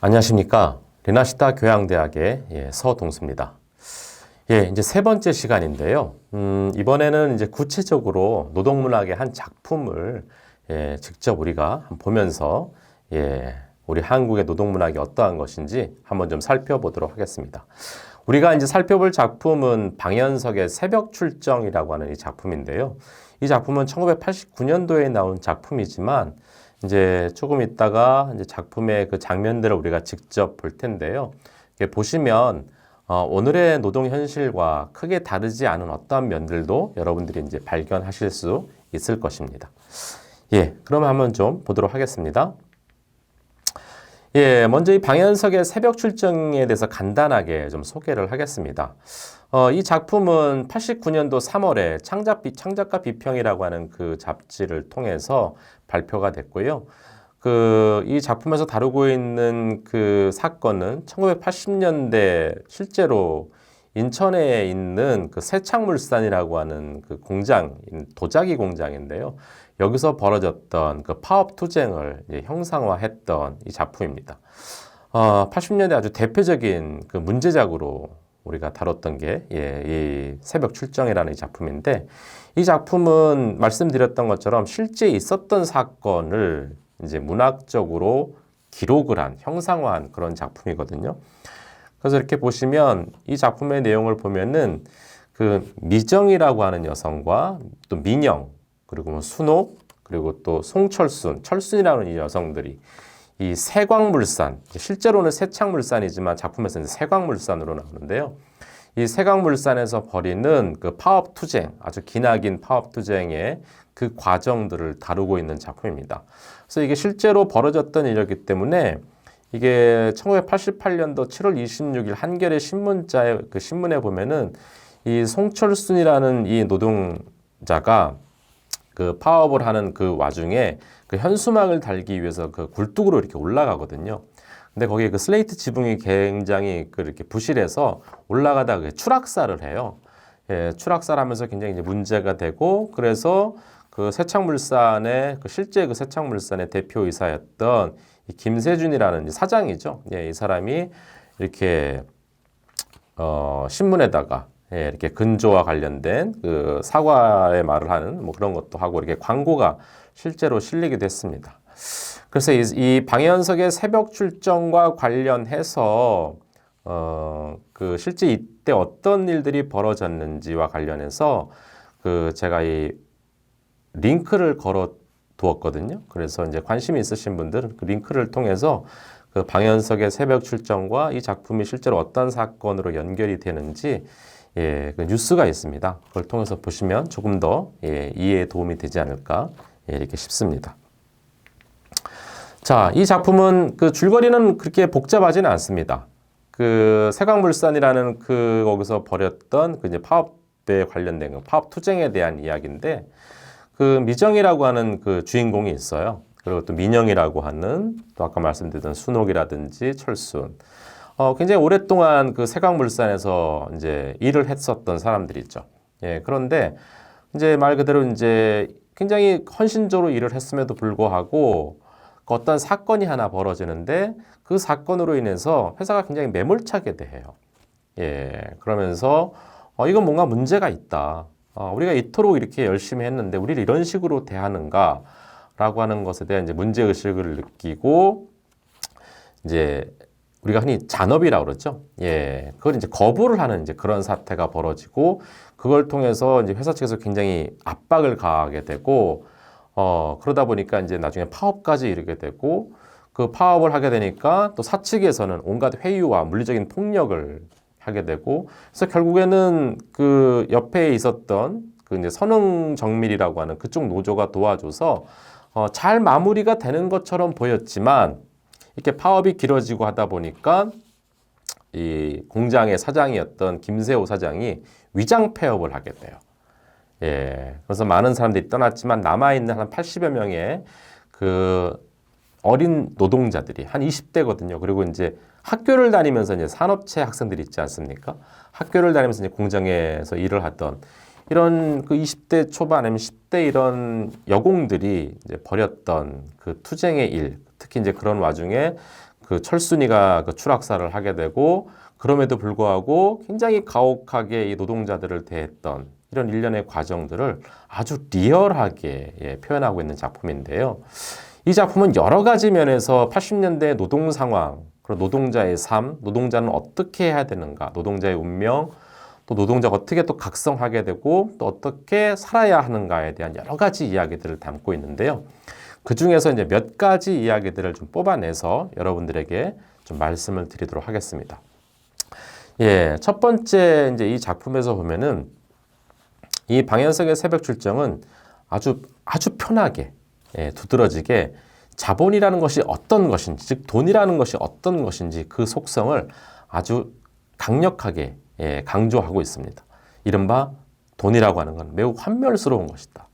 안녕하십니까. 르나시타 교양대학의 서동수입니다. 이제 세 번째 시간인데요. 이번에는 이제 구체적으로 노동문학의 한 작품을 직접 우리가 보면서 우리 한국의 노동문학이 어떠한 것인지 한번 좀 살펴보도록 하겠습니다. 우리가 이제 살펴볼 작품은 방현석의 새벽 출정이라고 하는 이 작품인데요. 이 작품은 1989년도에 나온 작품이지만 이제 조금 있다가 이제 작품의 그 장면들을 우리가 직접 볼 텐데요. 보시면 오늘의 노동 현실과 크게 다르지 않은 어떠한 면들도 여러분들이 이제 발견하실 수 있을 것입니다. 그럼 한번 좀 보도록 하겠습니다. 먼저 이 방현석의 새벽 출정에 대해서 간단하게 좀 소개를 하겠습니다. 이 작품은 89년도 3월에 창작가 비평이라고 하는 그 잡지를 통해서 발표가 됐고요. 이 작품에서 다루고 있는 그 사건은 1980년대 실제로 인천에 있는 그 세창물산이라고 하는 그 공장, 도자기 공장인데요. 여기서 벌어졌던 그 파업 투쟁을 형상화했던 이 작품입니다. 80년대 아주 대표적인 그 문제작으로 우리가 다뤘던 게 이 새벽 출정이라는 이 작품인데, 이 작품은 말씀드렸던 것처럼 실제 있었던 사건을 이제 문학적으로 기록을 한, 형상화한 그런 작품이거든요. 그래서 이렇게 보시면 이 작품의 내용을 보면은 그 미정이라고 하는 여성과 또 민영, 그리고 순옥, 그리고 또 철순이라는 이 여성들이 이 세광물산, 실제로는 세창물산이지만 작품에서는 세광물산으로 나오는데요. 이 세광물산에서 벌이는 그 파업 투쟁, 아주 기나긴 파업 투쟁의 그 과정들을 다루고 있는 작품입니다. 그래서 이게 실제로 벌어졌던 일이기 때문에 이게 1988년도 7월 26일 한겨레 신문자의 그 신문에 보면은 이 송철순이라는 이 노동자가 그 파업을 하는 그 와중에 그 현수막을 달기 위해서 그 굴뚝으로 이렇게 올라가거든요. 근데 거기에 그 슬레이트 지붕이 굉장히 이렇게 부실해서 올라가다가 추락사를 해요. 추락사를 하면서 굉장히 이제 문제가 되고, 그래서 그 세창물산의 실제 그 세창물산의 대표이사였던 이 김세준이라는 사장이죠. 이 사람이 이렇게 신문에다가 이렇게 근조와 관련된 그 사과의 말을 하는 뭐 그런 것도 하고 이렇게 광고가 실제로 실리기도 했습니다. 그래서 이 방현석의 새벽 출정과 관련해서 그 실제 이때 어떤 일들이 벌어졌는지와 관련해서 그 제가 이 링크를 걸어 두었거든요. 그래서 이제 관심이 있으신 분들은 그 링크를 통해서 그 방현석의 새벽 출정과 이 작품이 실제로 어떤 사건으로 연결이 되는지 그 뉴스가 있습니다. 그걸 통해서 보시면 조금 더 이해에 도움이 되지 않을까 이렇게 싶습니다. 자, 이 작품은 그 줄거리는 그렇게 복잡하지는 않습니다. 그 세광물산이라는 그 거기서 벌였던 그 이제 파업에 관련된 파업 투쟁에 대한 이야기인데, 그 미정이라고 하는 그 주인공이 있어요. 그리고 또 민영이라고 하는, 또 아까 말씀드렸던 순옥이라든지 철순, 굉장히 오랫동안 그 세광물산에서 이제 일을 했었던 사람들이죠. 그런데 이제 말 그대로 이제 굉장히 헌신적으로 일을 했음에도 불구하고 그 어떤 사건이 하나 벌어지는데, 그 사건으로 인해서 회사가 굉장히 매몰차게 돼요. 그러면서 이건 뭔가 문제가 있다. 우리가 이토록 이렇게 열심히 했는데 우리를 이런 식으로 대하는가? 라고 하는 것에 대한 이제 문제의식을 느끼고, 이제 우리가 흔히 잔업이라고 그러죠. 그걸 이제 거부를 하는 이제 그런 사태가 벌어지고, 그걸 통해서 이제 회사 측에서 굉장히 압박을 가하게 되고, 그러다 보니까 이제 나중에 파업까지 이르게 되고, 그 파업을 하게 되니까 또 사측에서는 온갖 회유와 물리적인 폭력을 하게 되고, 그래서 결국에는 그 옆에 있었던 그 이제 선흥정밀이라고 하는 그쪽 노조가 도와줘서 잘 마무리가 되는 것처럼 보였지만, 이렇게 파업이 길어지고 하다 보니까 이 공장의 사장이었던 김세호 사장이 위장 폐업을 하게 돼요. 그래서 많은 사람들이 떠났지만 남아있는 한 80여 명의 그 어린 노동자들이 한 20대거든요. 그리고 이제 학교를 다니면서 이제 산업체 학생들이 있지 않습니까? 학교를 다니면서 이제 공장에서 일을 하던 이런 그 20대 초반 아니면 10대 이런 여공들이 이제 벌였던 그 투쟁의 일, 특히 이제 그런 와중에 그 철순이가 그 추락사를 하게 되고 그럼에도 불구하고 굉장히 가혹하게 이 노동자들을 대했던 이런 일련의 과정들을 아주 리얼하게 표현하고 있는 작품인데요. 이 작품은 여러 가지 면에서 80년대 노동 상황, 그리고 노동자의 삶, 노동자는 어떻게 해야 되는가, 노동자의 운명, 또 노동자가 어떻게 또 각성하게 되고 또 어떻게 살아야 하는가에 대한 여러 가지 이야기들을 담고 있는데요. 그 중에서 이제 몇 가지 이야기들을 좀 뽑아내서 여러분들에게 좀 말씀을 드리도록 하겠습니다. 첫 번째 이제 이 작품에서 보면은 이 방현석의 새벽 출정은 아주 편하게 두드러지게 자본이라는 것이 어떤 것인지, 즉 돈이라는 것이 어떤 것인지 그 속성을 아주 강력하게 강조하고 있습니다. 이른바 돈이라고 하는 건 매우 환멸스러운 것이다.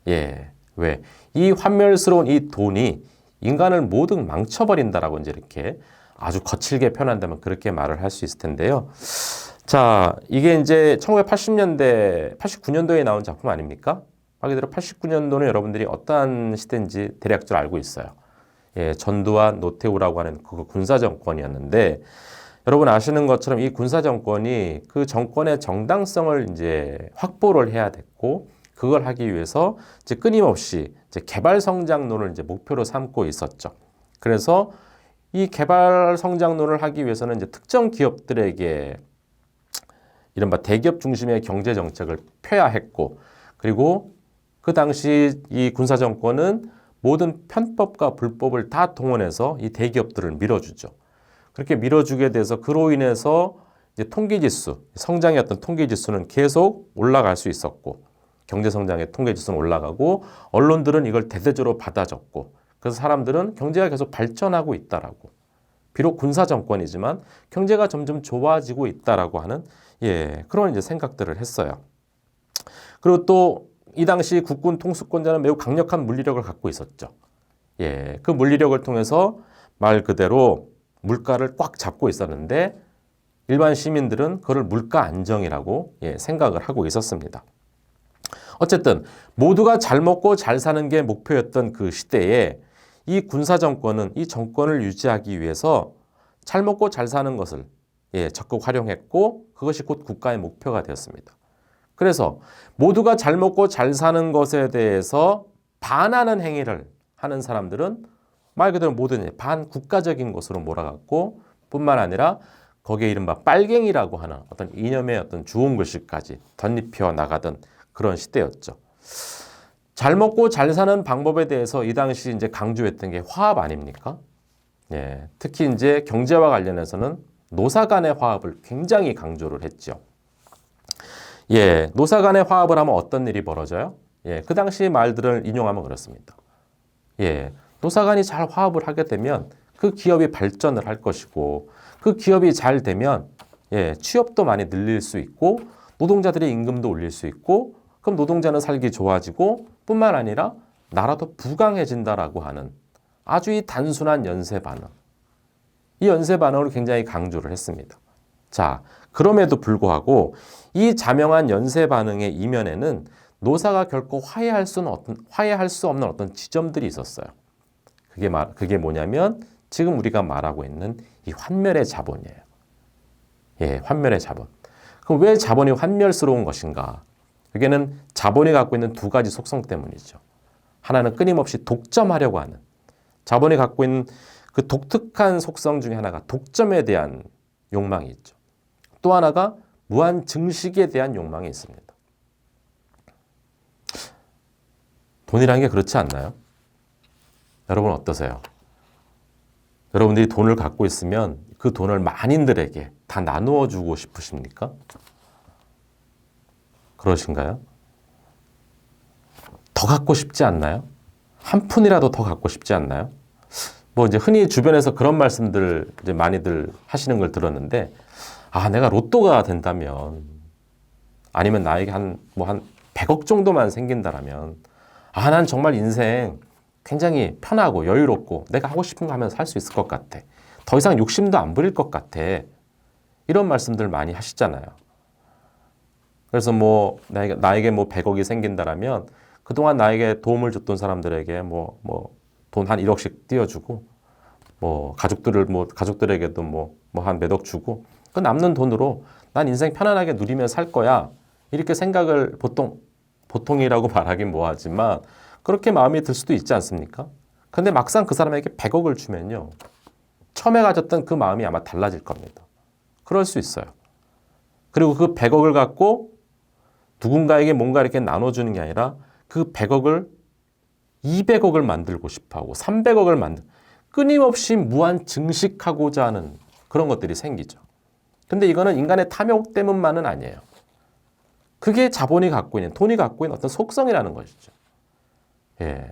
왜? 이 환멸스러운 이 돈이 인간을 모두 망쳐버린다라고 이제 이렇게 아주 거칠게 표현한다면 그렇게 말을 할 수 있을 텐데요. 자, 이게 이제 1980년대, 89년도에 나온 작품 아닙니까? 말 그대로 89년도는 여러분들이 어떠한 시대인지 대략적으로 알고 있어요. 전두환, 노태우라고 하는 그 군사 정권이었는데 여러분 아시는 것처럼 이 군사 정권이 그 정권의 정당성을 이제 확보를 해야 됐고 그걸 하기 위해서 이제 끊임없이 이제 개발 성장론을 이제 목표로 삼고 있었죠. 그래서 이 개발 성장론을 하기 위해서는 이제 특정 기업들에게 이른바 대기업 중심의 경제 정책을 펴야 했고 그리고 그 당시 이 군사 정권은 모든 편법과 불법을 다 동원해서 이 대기업들을 밀어주죠. 그렇게 밀어주게 돼서 그로 인해서 이제 통계지수, 성장의 어떤 통계지수는 계속 올라갈 수 있었고 경제성장의 통계지수는 올라가고 언론들은 이걸 대대적으로 받아줬고 그래서 사람들은 경제가 계속 발전하고 있다라고 비록 군사 정권이지만 경제가 점점 좋아지고 있다라고 하는 그런 이제 생각들을 했어요. 그리고 또 이 당시 국군 통수권자는 매우 강력한 물리력을 갖고 있었죠. 그 물리력을 통해서 말 그대로 물가를 꽉 잡고 있었는데 일반 시민들은 그걸 물가 안정이라고 생각을 하고 있었습니다. 어쨌든 모두가 잘 먹고 잘 사는 게 목표였던 그 시대에 이 군사 정권은 이 정권을 유지하기 위해서 잘 먹고 잘 사는 것을 적극 활용했고 그것이 곧 국가의 목표가 되었습니다. 그래서 모두가 잘 먹고 잘 사는 것에 대해서 반하는 행위를 하는 사람들은 말 그대로 모든 반국가적인 것으로 몰아갔고 뿐만 아니라 거기에 이른바 빨갱이라고 하는 어떤 이념의 어떤 주홍 글씨까지 덧입혀 나가던 그런 시대였죠. 잘 먹고 잘 사는 방법에 대해서 이 당시 이제 강조했던 게 화합 아닙니까? 특히 이제 경제와 관련해서는 노사 간의 화합을 굉장히 강조를 했죠. 노사 간의 화합을 하면 어떤 일이 벌어져요? 그 당시 말들을 인용하면 그렇습니다. 노사 간이 잘 화합을 하게 되면 그 기업이 발전을 할 것이고 그 기업이 잘 되면 취업도 많이 늘릴 수 있고 노동자들의 임금도 올릴 수 있고 그럼 노동자는 살기 좋아지고 뿐만 아니라 나라도 부강해진다라고 하는 아주 이 단순한 연쇄 반응. 이 연쇄 반응을 굉장히 강조를 했습니다. 자, 그럼에도 불구하고 이 자명한 연쇄 반응의 이면에는 노사가 결코 화해할 수 없는 어떤 지점들이 있었어요. 그게 뭐냐면 지금 우리가 말하고 있는 이 환멸의 자본이에요. 환멸의 자본. 그럼 왜 자본이 환멸스러운 것인가? 그게는 자본이 갖고 있는 두 가지 속성 때문이죠. 하나는 끊임없이 독점하려고 하는 자본이 갖고 있는 그 독특한 속성 중에 하나가 독점에 대한 욕망이 있죠. 또 하나가 무한 증식에 대한 욕망이 있습니다. 돈이라는 게 그렇지 않나요? 여러분 어떠세요? 여러분들이 돈을 갖고 있으면 그 돈을 만인들에게 다 나누어 주고 싶으십니까? 그러신가요? 더 갖고 싶지 않나요? 한 푼이라도 더 갖고 싶지 않나요? 뭐 이제 흔히 주변에서 그런 말씀들 이제 많이들 하시는 걸 들었는데, 내가 로또가 된다면, 아니면 나에게 한 100억 정도만 생긴다라면, 난 정말 인생 굉장히 편하고 여유롭고 내가 하고 싶은 거 하면서 살 수 있을 것 같아. 더 이상 욕심도 안 부릴 것 같아. 이런 말씀들 많이 하시잖아요. 그래서 뭐 나에게 뭐 100억이 생긴다라면 그동안 나에게 도움을 줬던 사람들에게 돈 한 1억씩 띄워주고 가족들에게도 한 몇 억 주고 그 남는 돈으로 난 인생 편안하게 누리며 살 거야. 이렇게 생각을 보통이라고 말하긴 뭐하지만 그렇게 마음이 들 수도 있지 않습니까? 근데 막상 그 사람에게 100억을 주면요. 처음에 가졌던 그 마음이 아마 달라질 겁니다. 그럴 수 있어요. 그리고 그 100억을 갖고 누군가에게 뭔가 이렇게 나눠주는 게 아니라 그 100억을 200억을 만들고 싶어하고 300억을 끊임없이 무한 증식하고자 하는 그런 것들이 생기죠. 근데 이거는 인간의 탐욕 때문만은 아니에요. 그게 자본이 갖고 있는, 돈이 갖고 있는 어떤 속성이라는 것이죠. 예.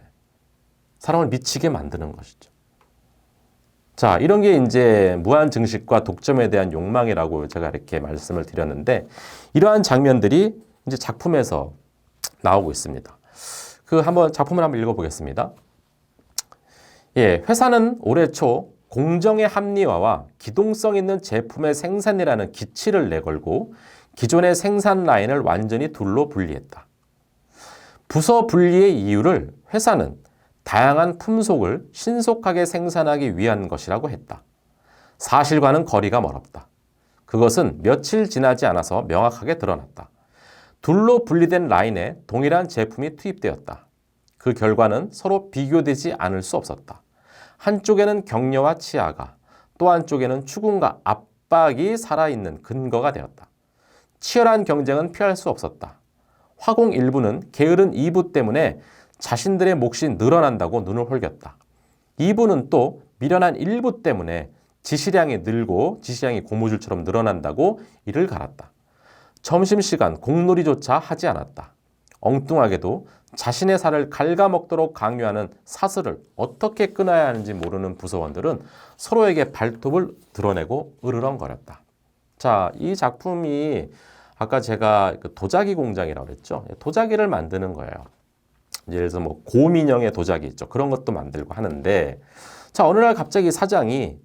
사람을 미치게 만드는 것이죠. 자, 이런 게 이제 무한 증식과 독점에 대한 욕망이라고 제가 이렇게 말씀을 드렸는데 이러한 장면들이 이제 작품에서 나오고 있습니다. 작품을 한번 읽어보겠습니다. 예, 회사는 올해 초 공정의 합리화와 기동성 있는 제품의 생산이라는 기치를 내걸고 기존의 생산 라인을 완전히 둘로 분리했다. 부서 분리의 이유를 회사는 다양한 품속을 신속하게 생산하기 위한 것이라고 했다. 사실과는 거리가 멀었다. 그것은 며칠 지나지 않아서 명확하게 드러났다. 둘로 분리된 라인에 동일한 제품이 투입되었다. 그 결과는 서로 비교되지 않을 수 없었다. 한쪽에는 격려와 치하가, 또 한쪽에는 추궁과 압박이 살아있는 근거가 되었다. 치열한 경쟁은 피할 수 없었다. 화공 1부는 게으른 2부 때문에 자신들의 몫이 늘어난다고 눈을 홀겼다. 2부는 또 미련한 1부 때문에 지시량이 늘고 지시량이 고무줄처럼 늘어난다고 이를 갈았다. 점심시간 공놀이조차 하지 않았다. 엉뚱하게도 자신의 살을 갉아먹도록 강요하는 사슬을 어떻게 끊어야 하는지 모르는 부서원들은 서로에게 발톱을 드러내고 으르렁거렸다. 자, 이 작품이 아까 제가 도자기 공장이라고 그랬죠. 도자기를 만드는 거예요. 예를 들어서 고민형의 도자기 있죠. 그런 것도 만들고 하는데 자, 어느 날 갑자기 사장이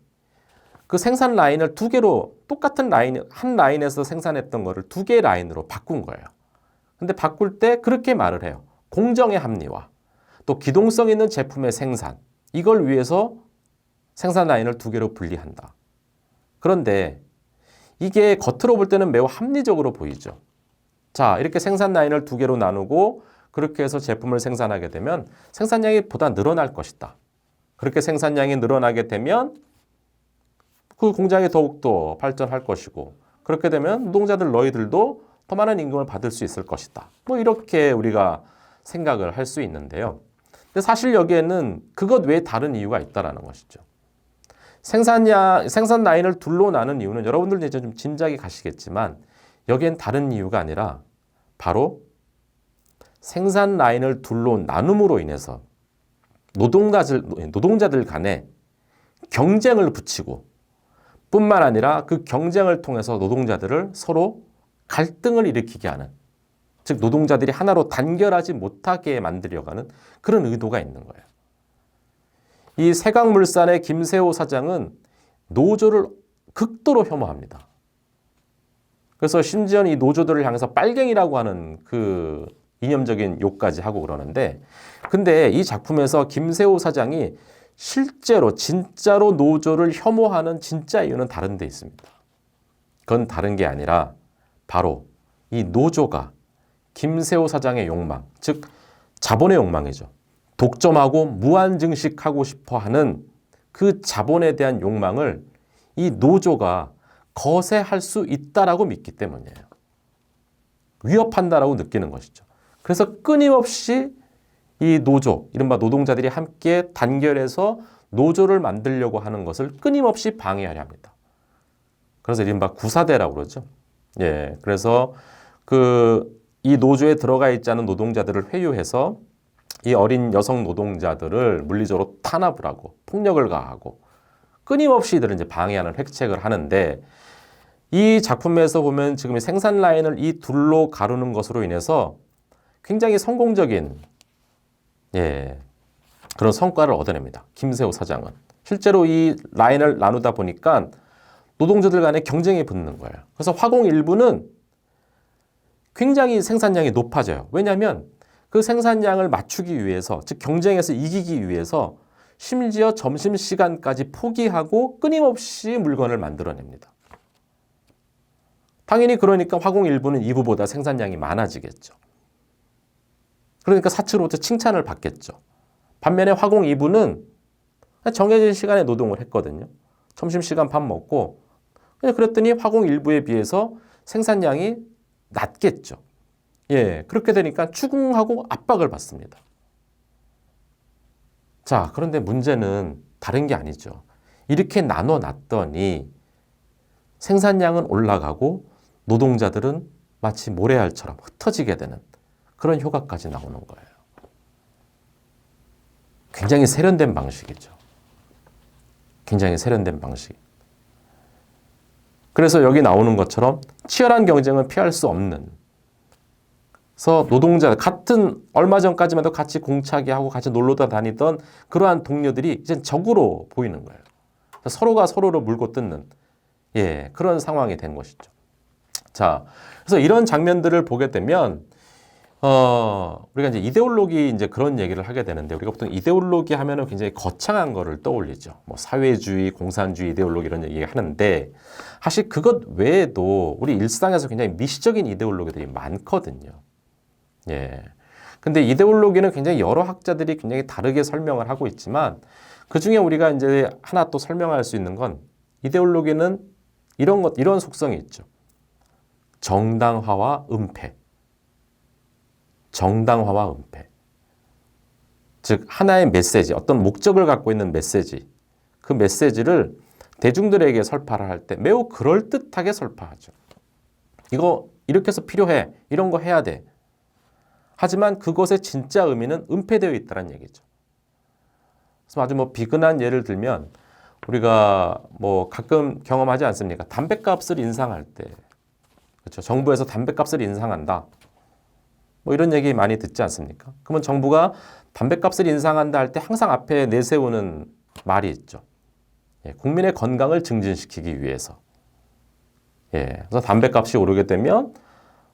그 생산 라인을 두 개로 똑같은 한 라인에서 생산했던 거를 두 개의 라인으로 바꾼 거예요. 근데 바꿀 때 그렇게 말을 해요. 공정의 합리화, 또 기동성 있는 제품의 생산, 이걸 위해서 생산 라인을 두 개로 분리한다. 그런데 이게 겉으로 볼 때는 매우 합리적으로 보이죠. 자, 이렇게 생산 라인을 두 개로 나누고 그렇게 해서 제품을 생산하게 되면 생산량이 보다 늘어날 것이다. 그렇게 생산량이 늘어나게 되면 그 공장이 더욱더 발전할 것이고 그렇게 되면 노동자들 너희들도 더 많은 임금을 받을 수 있을 것이다. 이렇게 우리가 생각을 할 수 있는데요. 근데 사실 여기에는 그것 외에 다른 이유가 있다는 것이죠. 생산 라인을 둘로 나눈 이유는 여러분들도 이제 좀 짐작이 가시겠지만 여기엔 다른 이유가 아니라 바로 생산 라인을 둘로 나눔으로 인해서 노동자들 간에 경쟁을 붙이고 뿐만 아니라 그 경쟁을 통해서 노동자들을 서로 갈등을 일으키게 하는, 즉 노동자들이 하나로 단결하지 못하게 만들려가는 그런 의도가 있는 거예요. 이 세강물산의 김세호 사장은 노조를 극도로 혐오합니다. 그래서 심지어 이 노조들을 향해서 빨갱이라고 하는 그 이념적인 욕까지 하고 그러는데 근데 이 작품에서 김세호 사장이 진짜로 노조를 혐오하는 진짜 이유는 다른 데 있습니다. 그건 다른 게 아니라 바로 이 노조가 김세호 사장의 욕망, 즉 자본의 욕망이죠. 독점하고 무한증식하고 싶어하는 그 자본에 대한 욕망을 이 노조가 거세할 수 있다라고 믿기 때문이에요. 위협한다라고 느끼는 것이죠. 그래서 끊임없이 이 노조, 이른바 노동자들이 함께 단결해서 노조를 만들려고 하는 것을 끊임없이 방해하려 합니다. 그래서 이른바 구사대라고 그러죠. 예, 그래서 이 노조에 들어가 있지 않은 노동자들을 회유해서 이 어린 여성 노동자들을 물리적으로 탄압을 하고 폭력을 가하고 끊임없이 이들은 이제 방해하는 획책을 하는데 이 작품에서 보면 지금 생산 라인을 이 둘로 가르는 것으로 인해서 굉장히 성공적인 그런 성과를 얻어냅니다. 김세호 사장은. 실제로 이 라인을 나누다 보니까 노동자들 간에 경쟁이 붙는 거예요. 그래서 화공 일부는 굉장히 생산량이 높아져요. 왜냐하면 그 생산량을 맞추기 위해서, 즉 경쟁에서 이기기 위해서 심지어 점심시간까지 포기하고 끊임없이 물건을 만들어냅니다. 당연히 그러니까 화공 일부는 2부보다 생산량이 많아지겠죠. 그러니까 사측으로부터 칭찬을 받겠죠. 반면에 화공 2부는 정해진 시간에 노동을 했거든요. 점심시간 밥 먹고. 그랬더니 화공 1부에 비해서 생산량이 낮겠죠. 예, 그렇게 되니까 추궁하고 압박을 받습니다. 자, 그런데 문제는 다른 게 아니죠. 이렇게 나눠놨더니 생산량은 올라가고 노동자들은 마치 모래알처럼 흩어지게 되는 그런 효과까지 나오는 거예요. 굉장히 세련된 방식이죠. 굉장히 세련된 방식. 그래서 여기 나오는 것처럼 치열한 경쟁은 피할 수 없는. 그래서 노동자 같은 얼마 전까지만 해도 같이 공차게 하고 같이 놀러다 다니던 그러한 동료들이 이제 적으로 보이는 거예요. 서로가 서로를 물고 뜯는 그런 상황이 된 것이죠. 자, 그래서 이런 장면들을 보게 되면 우리가 이제 이데올로기 이제 그런 얘기를 하게 되는데 우리가 보통 이데올로기 하면은 굉장히 거창한 거를 떠올리죠. 뭐 사회주의, 공산주의 이데올로기 이런 얘기 하는데 사실 그것 외에도 우리 일상에서 굉장히 미시적인 이데올로기들이 많거든요. 예. 근데 이데올로기는 굉장히 여러 학자들이 굉장히 다르게 설명을 하고 있지만 그 중에 우리가 이제 하나 또 설명할 수 있는 건 이데올로기는 이런 속성이 있죠. 정당화와 은폐. 정당화와 은폐. 즉 하나의 메시지, 어떤 목적을 갖고 있는 메시지, 그 메시지를 대중들에게 설파를 할 때 매우 그럴듯하게 설파하죠. 이거 이렇게 해서 필요해. 이런 거 해야 돼. 하지만 그것의 진짜 의미는 은폐되어 있다는 얘기죠. 그래서 아주 뭐 비근한 예를 들면 우리가 뭐 가끔 경험하지 않습니까? 담배값을 인상할 때, 그렇죠? 정부에서 담배값을 인상한다. 뭐 이런 얘기 많이 듣지 않습니까? 그러면 정부가 담배값을 인상한다 할 때 항상 앞에 내세우는 말이 있죠. 국민의 건강을 증진시키기 위해서. 그래서 담배값이 오르게 되면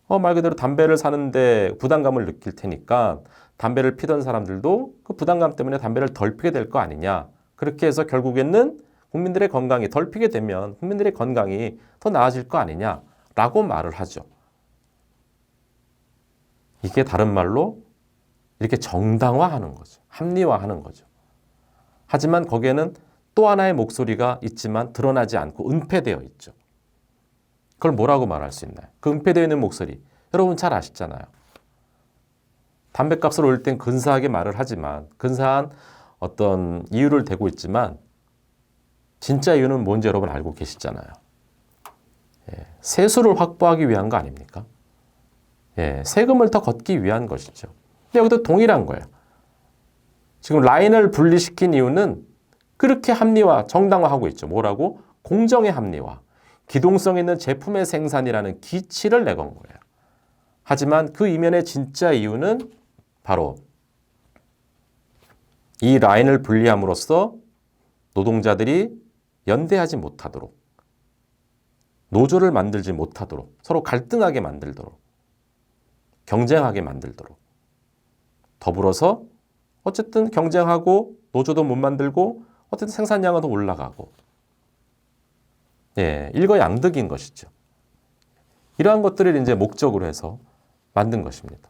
말 그대로 담배를 사는데 부담감을 느낄 테니까 담배를 피던 사람들도 그 부담감 때문에 담배를 덜 피게 될 거 아니냐. 그렇게 해서 결국에는 국민들의 건강이 덜 피게 되면 국민들의 건강이 더 나아질 거 아니냐라고 말을 하죠. 이게 다른 말로 이렇게 정당화하는 거죠. 합리화하는 거죠. 하지만 거기에는 또 하나의 목소리가 있지만 드러나지 않고 은폐되어 있죠. 그걸 뭐라고 말할 수 있나요? 그 은폐되어 있는 목소리. 여러분 잘 아시잖아요. 담배값을 올릴 땐 근사하게 말을 하지만 근사한 어떤 이유를 대고 있지만 진짜 이유는 뭔지 여러분 알고 계시잖아요. 세수를 확보하기 위한 거 아닙니까? 세금을 더 걷기 위한 것이죠. 근데 여기도 동일한 거예요. 지금 라인을 분리시킨 이유는 그렇게 합리화, 정당화하고 있죠. 뭐라고? 공정의 합리화. 기동성 있는 제품의 생산이라는 기치를 내건 거예요. 하지만 그 이면의 진짜 이유는 바로 이 라인을 분리함으로써 노동자들이 연대하지 못하도록, 노조를 만들지 못하도록, 서로 갈등하게 만들도록, 경쟁하게 만들도록, 더불어서 어쨌든 경쟁하고 노조도 못 만들고 어쨌든 생산량은 더 올라가고, 일거양득인 것이죠. 이러한 것들을 이제 목적으로 해서 만든 것입니다.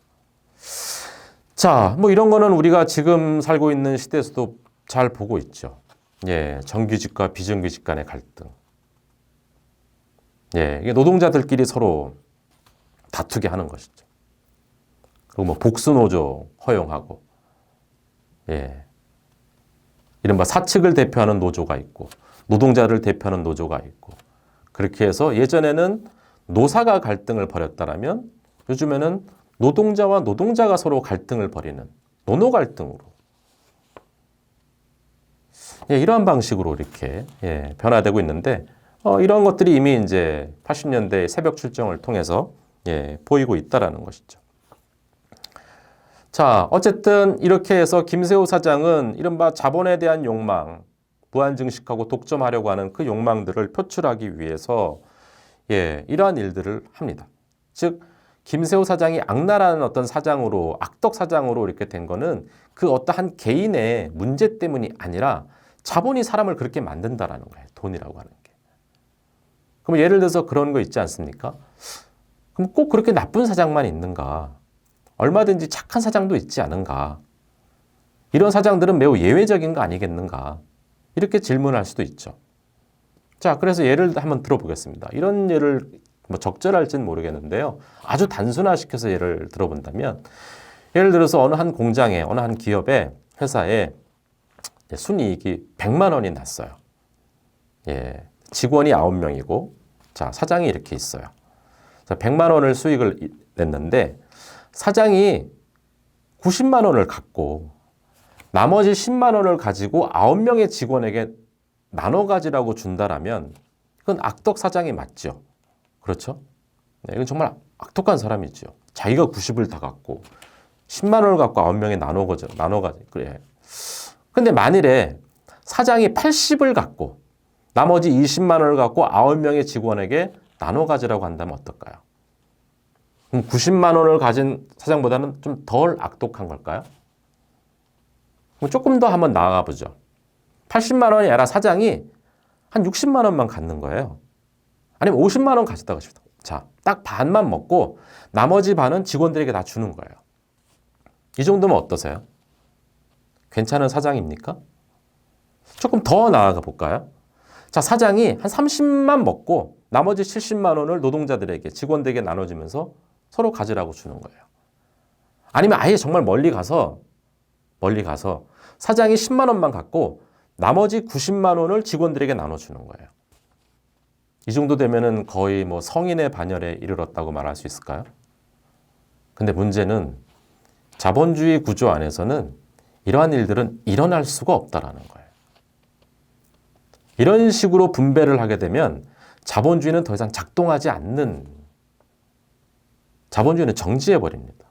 자, 뭐 이런 거는 우리가 지금 살고 있는 시대에서도 잘 보고 있죠. 정규직과 비정규직 간의 갈등. 이게 노동자들끼리 서로 다투게 하는 것이죠. 그리고 뭐 복수노조 허용하고, 이른바 사측을 대표하는 노조가 있고, 노동자를 대표하는 노조가 있고, 그렇게 해서 예전에는 노사가 갈등을 벌였다라면 요즘에는 노동자와 노동자가 서로 갈등을 벌이는 노노 갈등으로, 이러한 방식으로 이렇게 변화되고 있는데, 이런 것들이 이미 이제 80년대 새벽 출정을 통해서 보이고 있다라는 것이죠. 자, 어쨌든 이렇게 해서 김세호 사장은 이른바 자본에 대한 욕망, 무한 증식하고 독점하려고 하는 그 욕망들을 표출하기 위해서 이러한 일들을 합니다. 즉 김세호 사장이 악랄한 어떤 사장으로 악덕 사장으로 이렇게 된 거는 그 어떠한 개인의 문제 때문이 아니라 자본이 사람을 그렇게 만든다라는 거예요. 돈이라고 하는 게. 그럼 예를 들어서 그런 거 있지 않습니까? 그럼 꼭 그렇게 나쁜 사장만 있는가? 얼마든지 착한 사장도 있지 않은가? 이런 사장들은 매우 예외적인 거 아니겠는가? 이렇게 질문할 수도 있죠. 자, 그래서 예를 한번 들어보겠습니다. 이런 예를 뭐 적절할지는 모르겠는데요. 아주 단순화시켜서 예를 들어본다면 예를 들어서 어느 한 공장에 어느 한 기업에 회사에 순이익이 100만 원이 났어요. 직원이 9명이고 자, 사장이 이렇게 있어요. 자, 100만 원을 수익을 냈는데 사장이 90만 원을 갖고 나머지 10만 원을 가지고 9명의 직원에게 나눠 가지라고 준다라면 그건 악덕 사장이 맞죠. 그렇죠? 이건 정말 악독한 사람이죠. 자기가 90을 다 갖고 10만 원을 갖고 9명에 나눠 가지. 그래. 근데 만일에 사장이 80을 갖고 나머지 20만 원을 갖고 9명의 직원에게 나눠 가지라고 한다면 어떨까요? 그럼 90만 원을 가진 사장보다는 좀 덜 악독한 걸까요? 그럼 조금 더 한번 나아가 보죠. 80만 원이 아니라 사장이 한 60만 원만 갖는 거예요. 아니면 50만 원 가졌다고 하십시오. 자, 딱 반만 먹고 나머지 반은 직원들에게 다 주는 거예요. 이 정도면 어떠세요? 괜찮은 사장입니까? 조금 더 나아가 볼까요? 자, 사장이 한 30만 먹고 나머지 70만 원을 노동자들에게 직원들에게 나눠주면서 서로 가지라고 주는 거예요. 아니면 아예 정말 멀리 가서 사장이 10만 원만 갖고 나머지 90만 원을 직원들에게 나눠주는 거예요. 이 정도 되면은 거의 뭐 성인의 반열에 이르렀다고 말할 수 있을까요? 근데 문제는 자본주의 구조 안에서는 이러한 일들은 일어날 수가 없다라는 거예요. 이런 식으로 분배를 하게 되면 자본주의는 더 이상 작동하지 않는, 자본주의는 정지해 버립니다.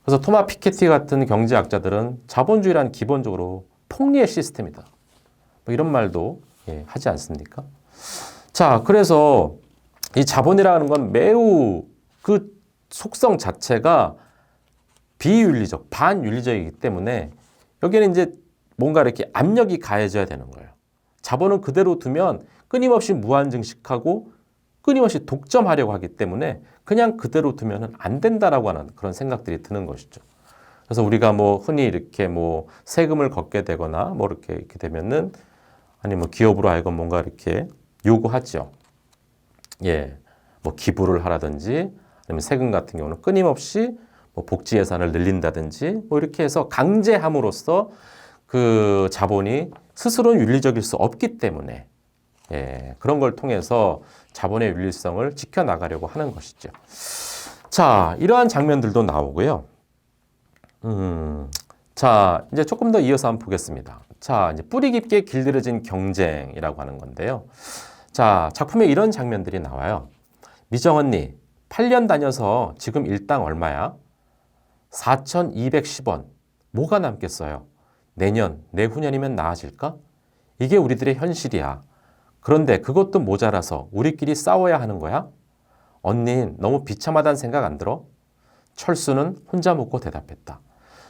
그래서 토마 피케티 같은 경제학자들은 자본주의란 기본적으로 폭리의 시스템이다. 뭐 이런 말도 하지 않습니까? 자, 그래서 이 자본이라는 건 매우 그 속성 자체가 비윤리적, 반윤리적이기 때문에 여기에는 이제 뭔가 이렇게 압력이 가해져야 되는 거예요. 자본은 그대로 두면 끊임없이 무한증식하고 끊임없이 독점하려고 하기 때문에 그냥 그대로 두면 안 된다라고 하는 그런 생각들이 드는 것이죠. 그래서 우리가 뭐 흔히 이렇게 뭐 세금을 걷게 되거나 뭐 이렇게 되면은 아니 뭐 기업으로 하여금 뭔가 이렇게 요구하죠. 뭐 기부를 하라든지 아니면 세금 같은 경우는 끊임없이 뭐 복지 예산을 늘린다든지 뭐 이렇게 해서 강제함으로써 그 자본이 스스로는 윤리적일 수 없기 때문에 그런 걸 통해서 자본의 윤리성을 지켜나가려고 하는 것이죠. 자, 이러한 장면들도 나오고요. 자, 이제 조금 더 이어서 한번 보겠습니다. 자, 이제 뿌리 깊게 길들여진 경쟁이라고 하는 건데요. 자, 작품에 이런 장면들이 나와요. 미정 언니, 8년 다녀서 지금 일당 얼마야? 4,210원. 뭐가 남겠어요? 내년, 내후년이면 나아질까? 이게 우리들의 현실이야. 그런데 그것도 모자라서 우리끼리 싸워야 하는 거야? 언닌 너무 비참하다는 생각 안 들어? 철수는 혼자 묻고 대답했다.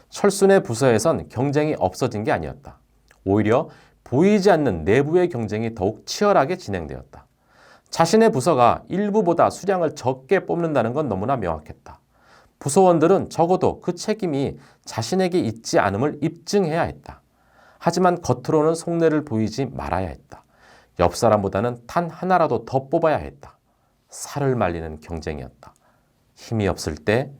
철수네 부서에선 경쟁이 없어진 게 아니었다. 오히려 보이지 않는 내부의 경쟁이 더욱 치열하게 진행되었다. 자신의 부서가 일부보다 수량을 적게 뽑는다는 건 너무나 명확했다. 부서원들은 적어도 그 책임이 자신에게 있지 않음을 입증해야 했다. 하지만 겉으로는 속내를 보이지 말아야 했다. 옆 사람보다는 단 하나라도 더 뽑아야 했다. 살을 말리는 경쟁이었다. 힘이 없을 때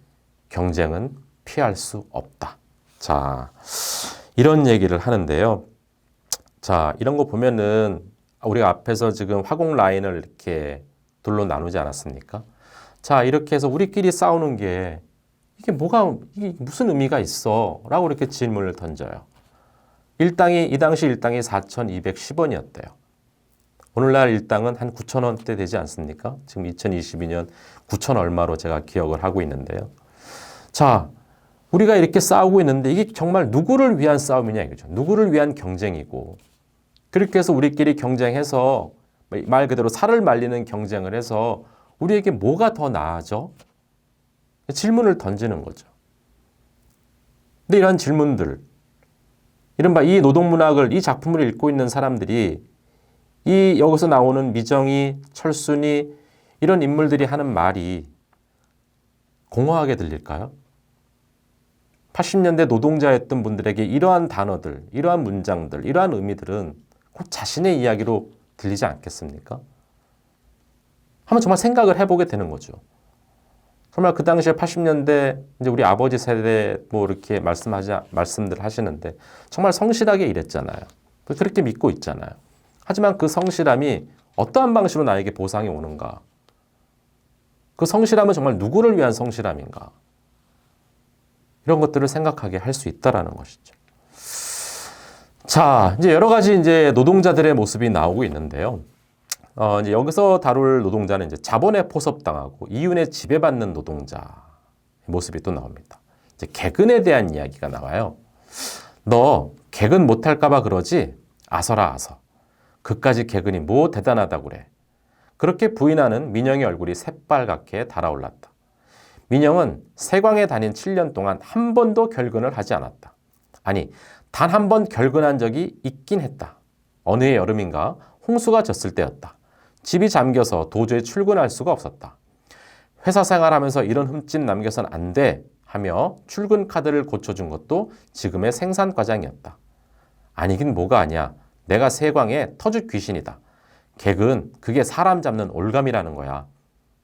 경쟁은 피할 수 없다. 자, 이런 얘기를 하는데요. 자, 이런 거 보면은 우리가 앞에서 지금 화공 라인을 이렇게 둘로 나누지 않았습니까? 자, 이렇게 해서 우리끼리 싸우는 게 이게 무슨 의미가 있어? 라고 이렇게 질문을 던져요. 이 당시 일당이 4,210원이었대요. 오늘날 일당은 한 9,000원대 되지 않습니까? 지금 2022년 9,000 얼마로 제가 기억을 하고 있는데요. 자, 우리가 이렇게 싸우고 있는데 이게 정말 누구를 위한 싸움이냐 이거죠. 누구를 위한 경쟁이고 그렇게 해서 우리끼리 경쟁해서 말 그대로 살을 말리는 경쟁을 해서 우리에게 뭐가 더 나아져? 질문을 던지는 거죠. 근데 이런 질문들, 이른바 이 노동문학을, 이 작품을 읽고 있는 사람들이 이 여기서 나오는 미정이, 철순이 이런 인물들이 하는 말이 공허하게 들릴까요? 80년대 노동자였던 분들에게 이러한 단어들, 이러한 문장들, 이러한 의미들은 곧 자신의 이야기로 들리지 않겠습니까? 한번 정말 생각을 해보게 되는 거죠. 정말 그 당시에 80년대 이제 우리 아버지 세대 뭐 이렇게 말씀들 하시는데 정말 성실하게 일했잖아요. 그렇게 믿고 있잖아요. 하지만 그 성실함이 어떠한 방식으로 나에게 보상이 오는가? 그 성실함은 정말 누구를 위한 성실함인가? 이런 것들을 생각하게 할 수 있다라는 것이죠. 자, 이제 여러 가지 이제 노동자들의 모습이 나오고 있는데요. 이제 여기서 다룰 노동자는 이제 자본에 포섭당하고 이윤에 지배받는 노동자 모습이 또 나옵니다. 이제 개근에 대한 이야기가 나와요. 너 개근 못할까봐 그러지? 아서라 아서. 그까지 개근이 뭐 대단하다고 그래. 그렇게 부인하는 민영의 얼굴이 새빨갛게 달아올랐다. 민영은 세광에 다닌 7년 동안 한 번도 결근을 하지 않았다. 아니, 단 한 번 결근한 적이 있긴 했다. 어느 해 여름인가 홍수가 졌을 때였다. 집이 잠겨서 도저히 출근할 수가 없었다. 회사 생활하면서 이런 흠집 남겨선 안 돼 하며 출근 카드를 고쳐준 것도 지금의 생산 과장이었다. 아니긴 뭐가 아니야. 내가 세광의 터줏 귀신이다. 개근 그게 사람 잡는 올감이라는 거야.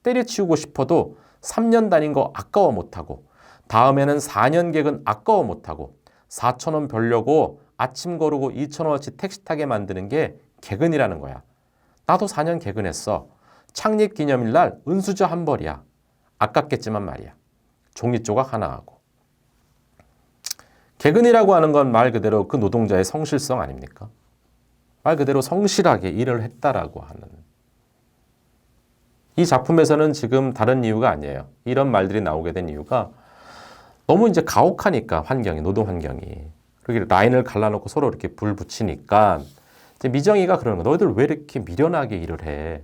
때려치우고 싶어도 3년 다닌 거 아까워 못하고 다음에는 4년 개근 아까워 못하고 4,000원 벌려고 아침 거르고 2,000원어치 택시 타게 만드는 게 개근이라는 거야. 나도 4년 개근했어. 창립 기념일 날 은수저 한 벌이야. 아깝겠지만 말이야. 종이 조각 하나 하고. 개근이라고 하는 건 말 그대로 그 노동자의 성실성 아닙니까? 말 그대로 성실하게 일을 했다라고 하는. 이 작품에서는 지금 다른 이유가 아니에요. 이런 말들이 나오게 된 이유가 너무 이제 가혹하니까 환경이, 노동 환경이. 그렇게 라인을 갈라놓고 서로 이렇게 불 붙이니까 이제 미정이가 그러는 거야. 너희들 왜 이렇게 미련하게 일을 해?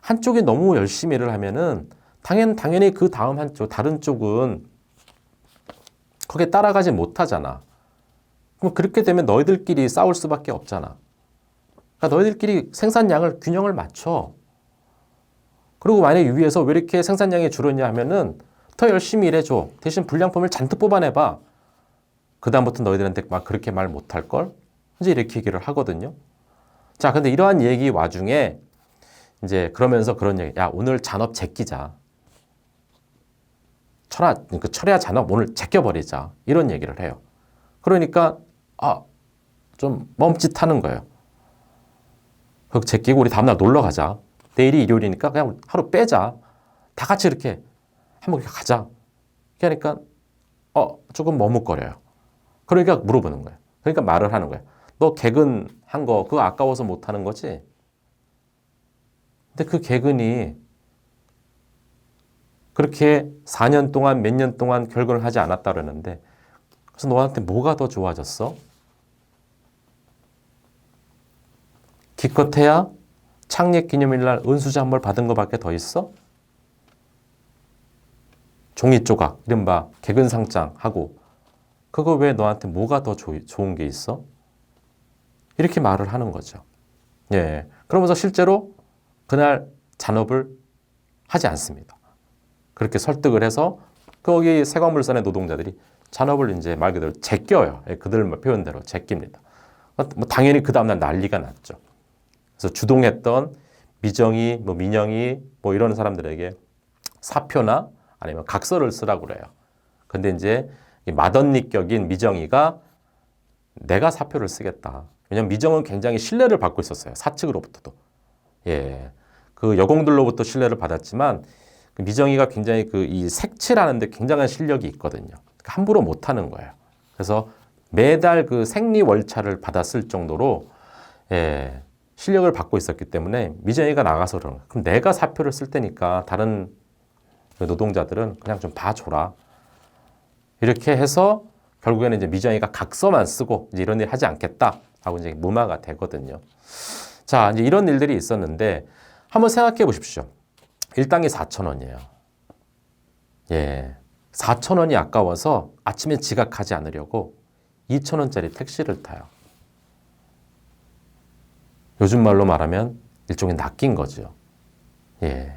한쪽이 너무 열심히 일을 하면은 당연히 그 다음 한쪽, 다른 쪽은 거기에 따라가지 못하잖아. 그럼 그렇게 되면 너희들끼리 싸울 수밖에 없잖아. 그러니까 너희들끼리 생산량을 균형을 맞춰. 그리고 만약에 위에서 왜 이렇게 생산량이 줄었냐 하면은 더 열심히 일해줘. 대신 불량품을 잔뜩 뽑아내봐. 그다음부터 너희들한테 막 그렇게 말 못할걸? 이제 이렇게 얘기를 하거든요. 자, 근데 이러한 얘기 와중에 이제 그러면서 그런 얘기, 야, 오늘 잔업 제끼자. 철야 잔업 오늘 제껴버리자. 이런 얘기를 해요. 그러니까, 좀 멈칫하는 거예요. 그거 제끼고 우리 다음날 놀러 가자. 내일이 일요일이니까 그냥 하루 빼자. 다 같이 이렇게 한번 가자. 이렇게 하니까, 조금 머뭇거려요. 그러니까 물어보는 거예요. 그러니까 말을 하는 거예요. 너 개근한 거 그거 아까워서 못하는 거지? 근데 그 개근이 그렇게 4년 동안 몇 년 동안 결근을 하지 않았다 그러는데 그래서 너한테 뭐가 더 좋아졌어? 기껏해야 창립 기념일날 은수저 한 벌 받은 거밖에 더 있어? 종이 조각, 이른바 개근 상장 하고 그거 왜 너한테 뭐가 더 좋은 게 있어? 이렇게 말을 하는 거죠. 예. 그러면서 실제로 그날 잔업을 하지 않습니다. 그렇게 설득을 해서 거기 세광물산의 노동자들이 잔업을 이제 말 그대로 제껴요. 예, 그들 표현대로 제낍니다. 뭐 당연히 그 다음날 난리가 났죠. 그래서 주동했던 미정이, 민영이 이런 사람들에게 사표나 아니면 각서를 쓰라고 그래요. 근데 이제 맏언니격인 미정이가 내가 사표를 쓰겠다. 왜냐면 미정은 굉장히 신뢰를 받고 있었어요. 사측으로부터도. 예. 그 여공들로부터 신뢰를 받았지만 그 미정이가 굉장히 이 색칠하는데 굉장한 실력이 있거든요. 함부로 못하는 거예요. 그래서 매달 그 생리월차를 받았을 정도로 예, 실력을 받고 있었기 때문에 미정이가 나가서 그러는 거예요. 그럼 내가 사표를 쓸 테니까 다른 노동자들은 그냥 좀 봐줘라. 이렇게 해서 결국에는 이제 미정이가 각서만 쓰고 이제 이런 일 하지 않겠다 하고 이제 무마가 되거든요. 자, 이제 이런 일들이 있었는데 한번 생각해 보십시오. 일당이 4,000원이에요. 예. 4,000원이 아까워서 아침에 지각하지 않으려고 2,000원짜리 택시를 타요. 요즘 말로 말하면 일종의 낚인 거죠. 예.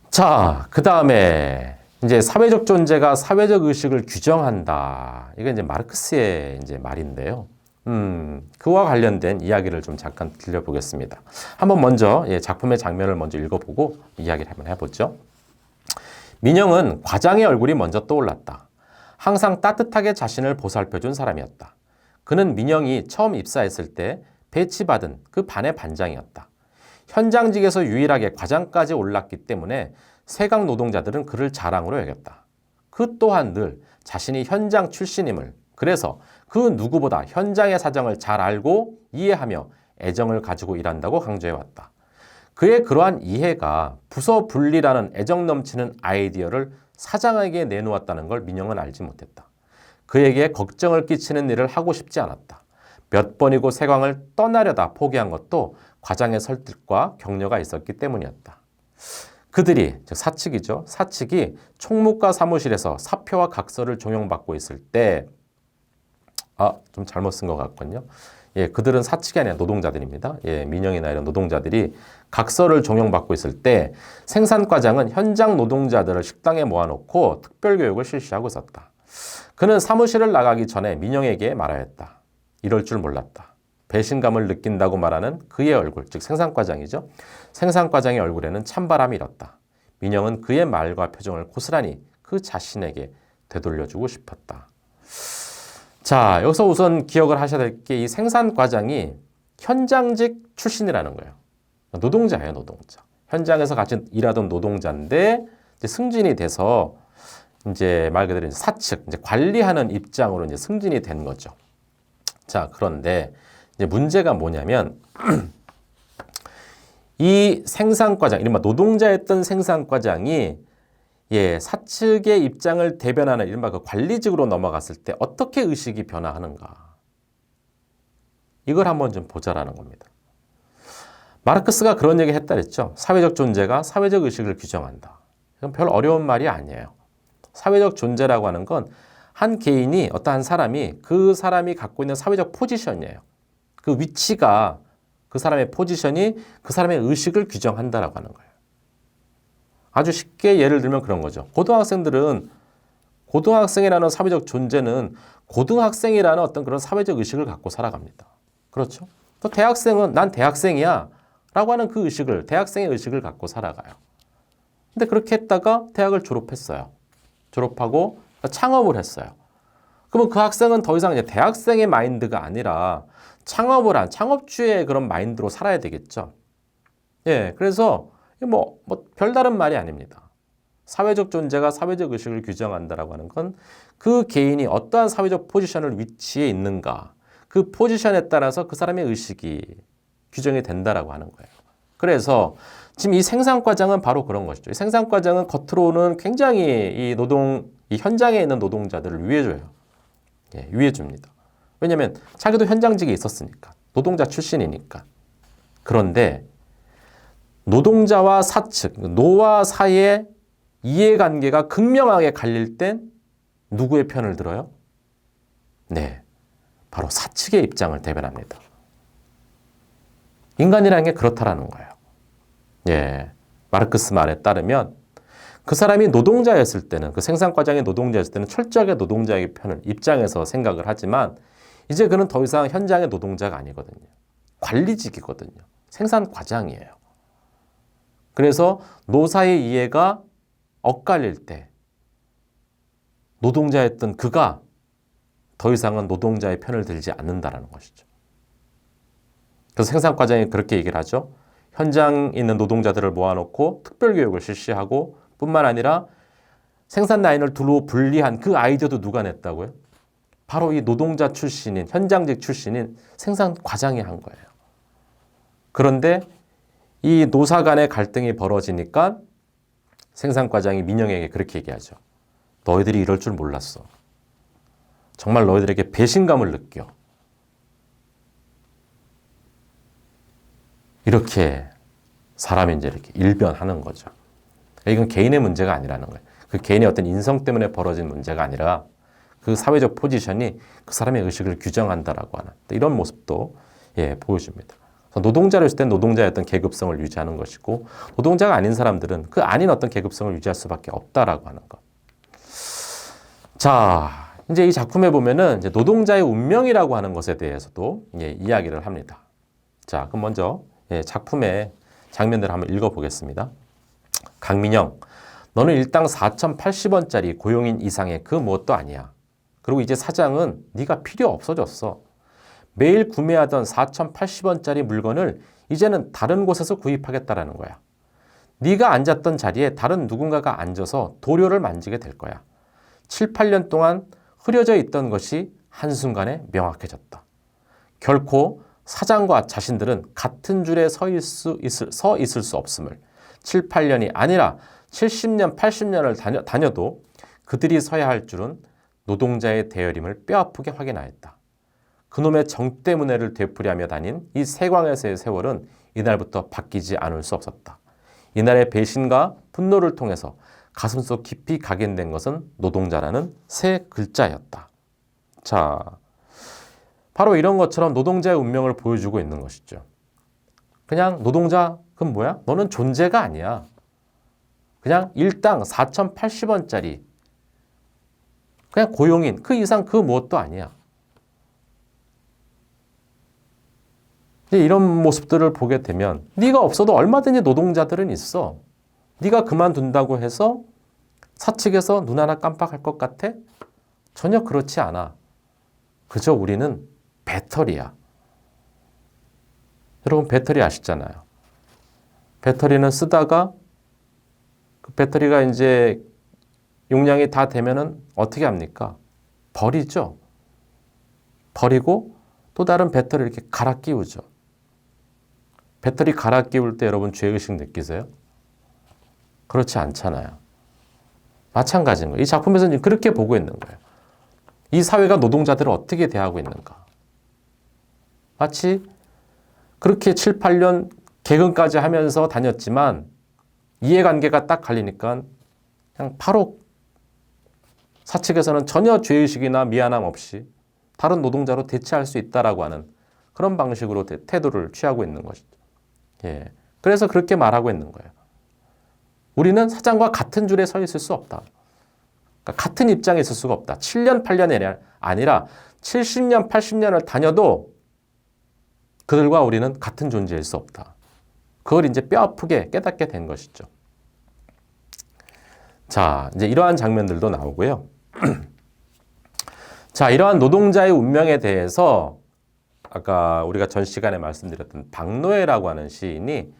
자, 그 다음에 이제 사회적 존재가 사회적 의식을 규정한다. 이게 이제 마르크스의 이제 말인데요. 그와 관련된 이야기를 좀 잠깐 들려보겠습니다. 한번 먼저 작품의 장면을 먼저 읽어보고 이야기를 한번 해보죠. 민영은 과장의 얼굴이 먼저 떠올랐다. 항상 따뜻하게 자신을 보살펴준 사람이었다. 그는 민영이 처음 입사했을 때 배치받은 그 반의 반장이었다. 현장직에서 유일하게 과장까지 올랐기 때문에 세강 노동자들은 그를 자랑으로 여겼다. 그 또한 늘 자신이 현장 출신임을, 그래서 그 누구보다 현장의 사정을 잘 알고 이해하며 애정을 가지고 일한다고 강조해왔다. 그의 그러한 이해가 부서 분리라는 애정 넘치는 아이디어를 사장에게 내놓았다는 걸 민영은 알지 못했다. 그에게 걱정을 끼치는 일을 하고 싶지 않았다. 몇 번이고 세광을 떠나려다 포기한 것도 과장의 설득과 격려가 있었기 때문이었다. 그들이, 즉 사측이죠. 사측이 총무과 사무실에서 사표와 각서를 종용받고 있을 때, 좀 잘못 쓴 것 같군요. 예, 그들은 사측이 아니라 노동자들입니다. 예, 민영이나 이런 노동자들이 각서를 종용받고 있을 때 생산과장은 현장 노동자들을 식당에 모아놓고 특별교육을 실시하고 있었다. 그는 사무실을 나가기 전에 민영에게 말하였다. 이럴 줄 몰랐다. 배신감을 느낀다고 말하는 그의 얼굴, 즉 생산과장이죠. 생산과장의 얼굴에는 찬바람이 일었다. 민영은 그의 말과 표정을 고스란히 그 자신에게 되돌려주고 싶었다. 자, 여기서 우선 기억을 하셔야 될 게 이 생산과장이 현장직 출신이라는 거예요. 노동자예요, 노동자. 현장에서 같이 일하던 노동자인데 이제 승진이 돼서 이제 말 그대로 사측, 이제 관리하는 입장으로 이제 승진이 된 거죠. 자, 그런데 이제 문제가 뭐냐면 이 생산과장, 이른바 노동자였던 생산과장이 사측의 입장을 대변하는 이른바 그 관리직으로 넘어갔을 때 어떻게 의식이 변화하는가. 이걸 한번 좀 보자라는 겁니다. 마르크스가 그런 얘기 했다 그랬죠. 사회적 존재가 사회적 의식을 규정한다. 이건 별 어려운 말이 아니에요. 사회적 존재라고 하는 건 한 개인이, 어떤 한 사람이 그 사람이 갖고 있는 사회적 포지션이에요. 그 위치가, 그 사람의 포지션이 그 사람의 의식을 규정한다라고 하는 거예요. 아주 쉽게 예를 들면 그런 거죠. 고등학생이라는 사회적 존재는 고등학생이라는 어떤 그런 사회적 의식을 갖고 살아갑니다. 그렇죠? 또 대학생은 난 대학생이야 라고 하는 그 의식을, 대학생의 의식을 갖고 살아가요. 근데 그렇게 했다가 대학을 졸업했어요. 졸업하고 창업을 했어요. 그러면 그 학생은 더 이상 이제 대학생의 마인드가 아니라 창업을 한 창업주의 그런 마인드로 살아야 되겠죠. 예, 그래서 뭐 별다른 말이 아닙니다. 사회적 존재가 사회적 의식을 규정한다라고 하는 건 그 개인이 어떠한 사회적 포지션을 위치에 있는가, 그 포지션에 따라서 그 사람의 의식이 규정이 된다라고 하는 거예요. 그래서 지금 이 생산과장은 바로 그런 것이죠. 이 생산과장은 겉으로는 굉장히 이 현장에 있는 노동자들을 위해줘요. 예, 위해줍니다. 왜냐하면 자기도 현장직에 있었으니까, 노동자 출신이니까. 그런데 노동자와 사측, 노와 사의 이해관계가 극명하게 갈릴 땐 누구의 편을 들어요? 네, 바로 사측의 입장을 대변합니다. 인간이라는 게 그렇다라는 거예요. 예, 마르크스 말에 따르면 그 사람이 노동자였을 때는, 그 생산과장의 노동자였을 때는 철저하게 노동자의 편을 입장에서 생각을 하지만 이제 그는 더 이상 현장의 노동자가 아니거든요. 관리직이거든요. 생산과장이에요. 그래서 노사의 이해가 엇갈릴 때 노동자였던 그가 더 이상은 노동자의 편을 들지 않는다라는 것이죠. 그래서 생산과장이 그렇게 얘기를 하죠. 현장에 있는 노동자들을 모아놓고 특별교육을 실시하고 뿐만 아니라 생산 라인을 두루 분리한 그 아이디어도 누가 냈다고요? 바로 이 노동자 출신인, 현장직 출신인 생산과장이 한 거예요. 그런데 이 노사 간의 갈등이 벌어지니까 생산과장이 민영에게 그렇게 얘기하죠. 너희들이 이럴 줄 몰랐어. 정말 너희들에게 배신감을 느껴. 이렇게 사람이 이제 이렇게 일변하는 거죠. 이건 개인의 문제가 아니라는 거예요. 그 개인의 어떤 인성 때문에 벌어진 문제가 아니라 그 사회적 포지션이 그 사람의 의식을 규정한다라고 하는 이런 모습도 보여줍니다. 노동자로 있을 땐 노동자의 어떤 계급성을 유지하는 것이고 노동자가 아닌 사람들은 그 아닌 어떤 계급성을 유지할 수밖에 없다라고 하는 것. 자, 이제 이 작품에 보면은 이제 노동자의 운명이라고 하는 것에 대해서도 이야기를 합니다. 자, 그럼 먼저 작품의 장면들을 한번 읽어보겠습니다. 강민영, 너는 일당 4,080원짜리 고용인 이상의 그 무엇도 아니야. 그리고 이제 사장은 네가 필요 없어졌어. 매일 구매하던 4,080원짜리 물건을 이제는 다른 곳에서 구입하겠다라는 거야. 네가 앉았던 자리에 다른 누군가가 앉아서 도료를 만지게 될 거야. 7, 8년 동안 흐려져 있던 것이 한순간에 명확해졌다. 결코 사장과 자신들은 같은 줄에 서 있을 수 없음을 7, 8년이 아니라 70년, 80년을 다녀도 그들이 서야 할 줄은 노동자의 대열임을 뼈아프게 확인하였다. 그놈의 정때문에를 되풀이하며 다닌 이 세광에서의 세월은 이날부터 바뀌지 않을 수 없었다. 이날의 배신과 분노를 통해서 가슴속 깊이 각인된 것은 노동자라는 세 글자였다. 자, 바로 이런 것처럼 노동자의 운명을 보여주고 있는 것이죠. 그냥 노동자, 그건 뭐야? 너는 존재가 아니야. 그냥 일당 4,080원짜리 그냥 고용인, 그 이상 그 무엇도 아니야. 이런 모습들을 보게 되면 네가 없어도 얼마든지 노동자들은 있어. 네가 그만둔다고 해서 사측에서 눈 하나 깜빡할 것 같아? 전혀 그렇지 않아. 그저 우리는 배터리야. 여러분 배터리 아시잖아요. 배터리는 쓰다가 그 배터리가 이제 용량이 다 되면은 어떻게 합니까? 버리죠. 버리고 또 다른 배터리를 이렇게 갈아 끼우죠. 배터리 갈아 끼울 때 여러분 죄의식 느끼세요? 그렇지 않잖아요. 마찬가지인 거예요. 이 작품에서는 그렇게 보고 있는 거예요. 이 사회가 노동자들을 어떻게 대하고 있는가. 마치 그렇게 7, 8년 개근까지 하면서 다녔지만 이해관계가 딱 갈리니까 그냥 바로 사측에서는 전혀 죄의식이나 미안함 없이 다른 노동자로 대체할 수 있다라고 하는 그런 방식으로 태도를 취하고 있는 것이죠. 그래서 그렇게 말하고 있는 거예요. 우리는 사장과 같은 줄에 서 있을 수 없다. 그러니까 같은 입장에 있을 수가 없다. 7년, 8년이 아니라 70년, 80년을 다녀도 그들과 우리는 같은 존재일 수 없다. 그걸 이제 뼈아프게 깨닫게 된 것이죠. 자, 이제 이러한 장면들도 나오고요. 자, 이러한 노동자의 운명에 대해서 아까 우리가 전 시간에 말씀드렸던 박노해라고 하는 시인이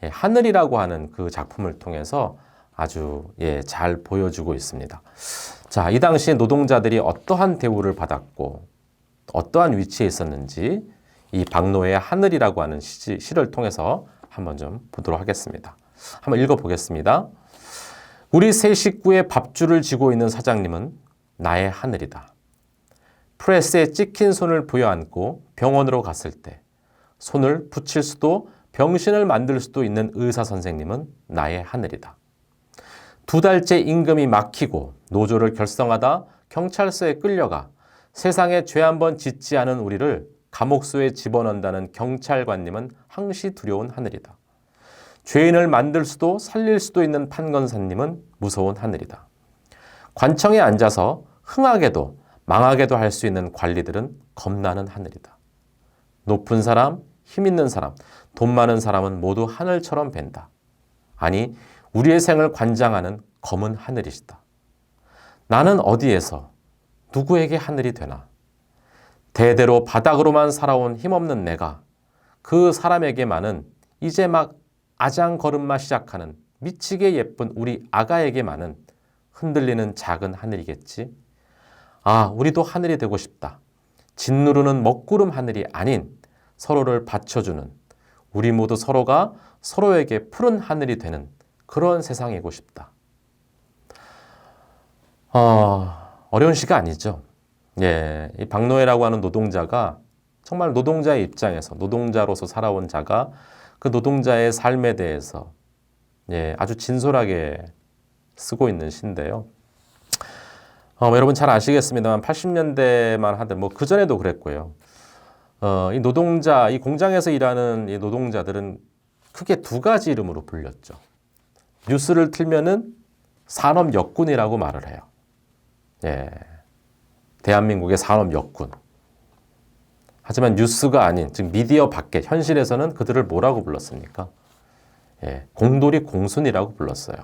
하늘이라고 하는 그 작품을 통해서 아주 잘 보여주고 있습니다. 자, 이 당시 노동자들이 어떠한 대우를 받았고 어떠한 위치에 있었는지 이 박노해의 하늘이라고 하는 시를 통해서 한번 좀 보도록 하겠습니다. 한번 읽어보겠습니다. 우리 세 식구의 밥줄을 쥐고 있는 사장님은 나의 하늘이다. 프레스에 찍힌 손을 부여안고 병원으로 갔을 때 손을 붙일 수도 병신을 만들 수도 있는 의사 선생님은 나의 하늘이다. 2달째 임금이 막히고 노조를 결성하다 경찰서에 끌려가 세상에 죄 한 번 짓지 않은 우리를 감옥소에 집어넣는다는 경찰관님은 항시 두려운 하늘이다. 죄인을 만들 수도 살릴 수도 있는 판검사님은 무서운 하늘이다. 관청에 앉아서 흥하게도 망하게도 할 수 있는 관리들은 겁나는 하늘이다. 높은 사람, 힘 있는 사람, 돈 많은 사람은 모두 하늘처럼 벤다. 아니, 우리의 생을 관장하는 검은 하늘이시다. 나는 어디에서 누구에게 하늘이 되나? 대대로 바닥으로만 살아온 힘없는 내가 그 사람에게만은 이제 막 아장걸음마 시작하는 미치게 예쁜 우리 아가에게만은 흔들리는 작은 하늘이겠지. 아, 우리도 하늘이 되고 싶다. 짓누르는 먹구름 하늘이 아닌 서로를 받쳐주는 우리 모두 서로가 서로에게 푸른 하늘이 되는 그런 세상이고 싶다. 어려운 시가 아니죠. 예, 이 박노해라고 하는 노동자가 정말 노동자의 입장에서 노동자로서 살아온 자가 그 노동자의 삶에 대해서 예, 아주 진솔하게 쓰고 있는 시인데요. 여러분 잘 아시겠습니다만 80년대만 하든 뭐 그전에도 그랬고요. 이 노동자, 이 공장에서 일하는 이 노동자들은 크게 두 가지 이름으로 불렸죠. 뉴스를 틀면은 산업 역군이라고 말을 해요. 예. 대한민국의 산업 역군. 하지만 뉴스가 아닌, 즉 미디어 밖에 현실에서는 그들을 뭐라고 불렀습니까? 예. 공돌이 공순이라고 불렀어요.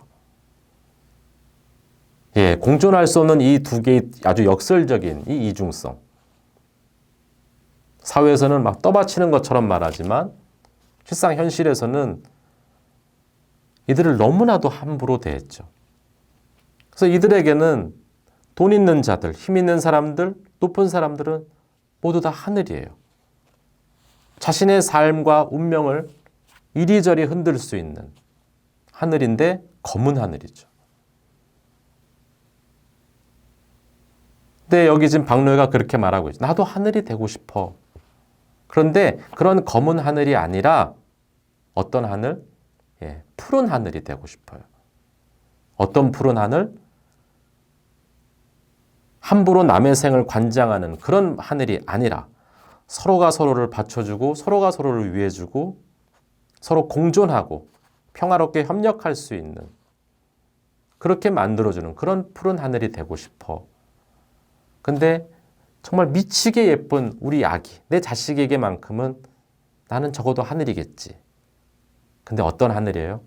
예. 공존할 수 없는 이 두 개의 아주 역설적인 이 이중성. 사회에서는 막 떠받치는 것처럼 말하지만 실상 현실에서는 이들을 너무나도 함부로 대했죠. 그래서 이들에게는 돈 있는 자들, 힘 있는 사람들, 높은 사람들은 모두 다 하늘이에요. 자신의 삶과 운명을 이리저리 흔들 수 있는 하늘인데 검은 하늘이죠. 근데 여기 지금 박노해가 그렇게 말하고 있죠. 나도 하늘이 되고 싶어. 그런데 그런 검은 하늘이 아니라 어떤 하늘? 예, 푸른 하늘이 되고 싶어요. 어떤 푸른 하늘? 함부로 남의 생을 관장하는 그런 하늘이 아니라 서로가 서로를 받쳐주고 서로가 서로를 위해주고 서로 공존하고 평화롭게 협력할 수 있는 그렇게 만들어주는 그런 푸른 하늘이 되고 싶어. 근데 정말 미치게 예쁜 우리 아기, 내 자식에게만큼은 나는 적어도 하늘이겠지. 근데 어떤 하늘이에요?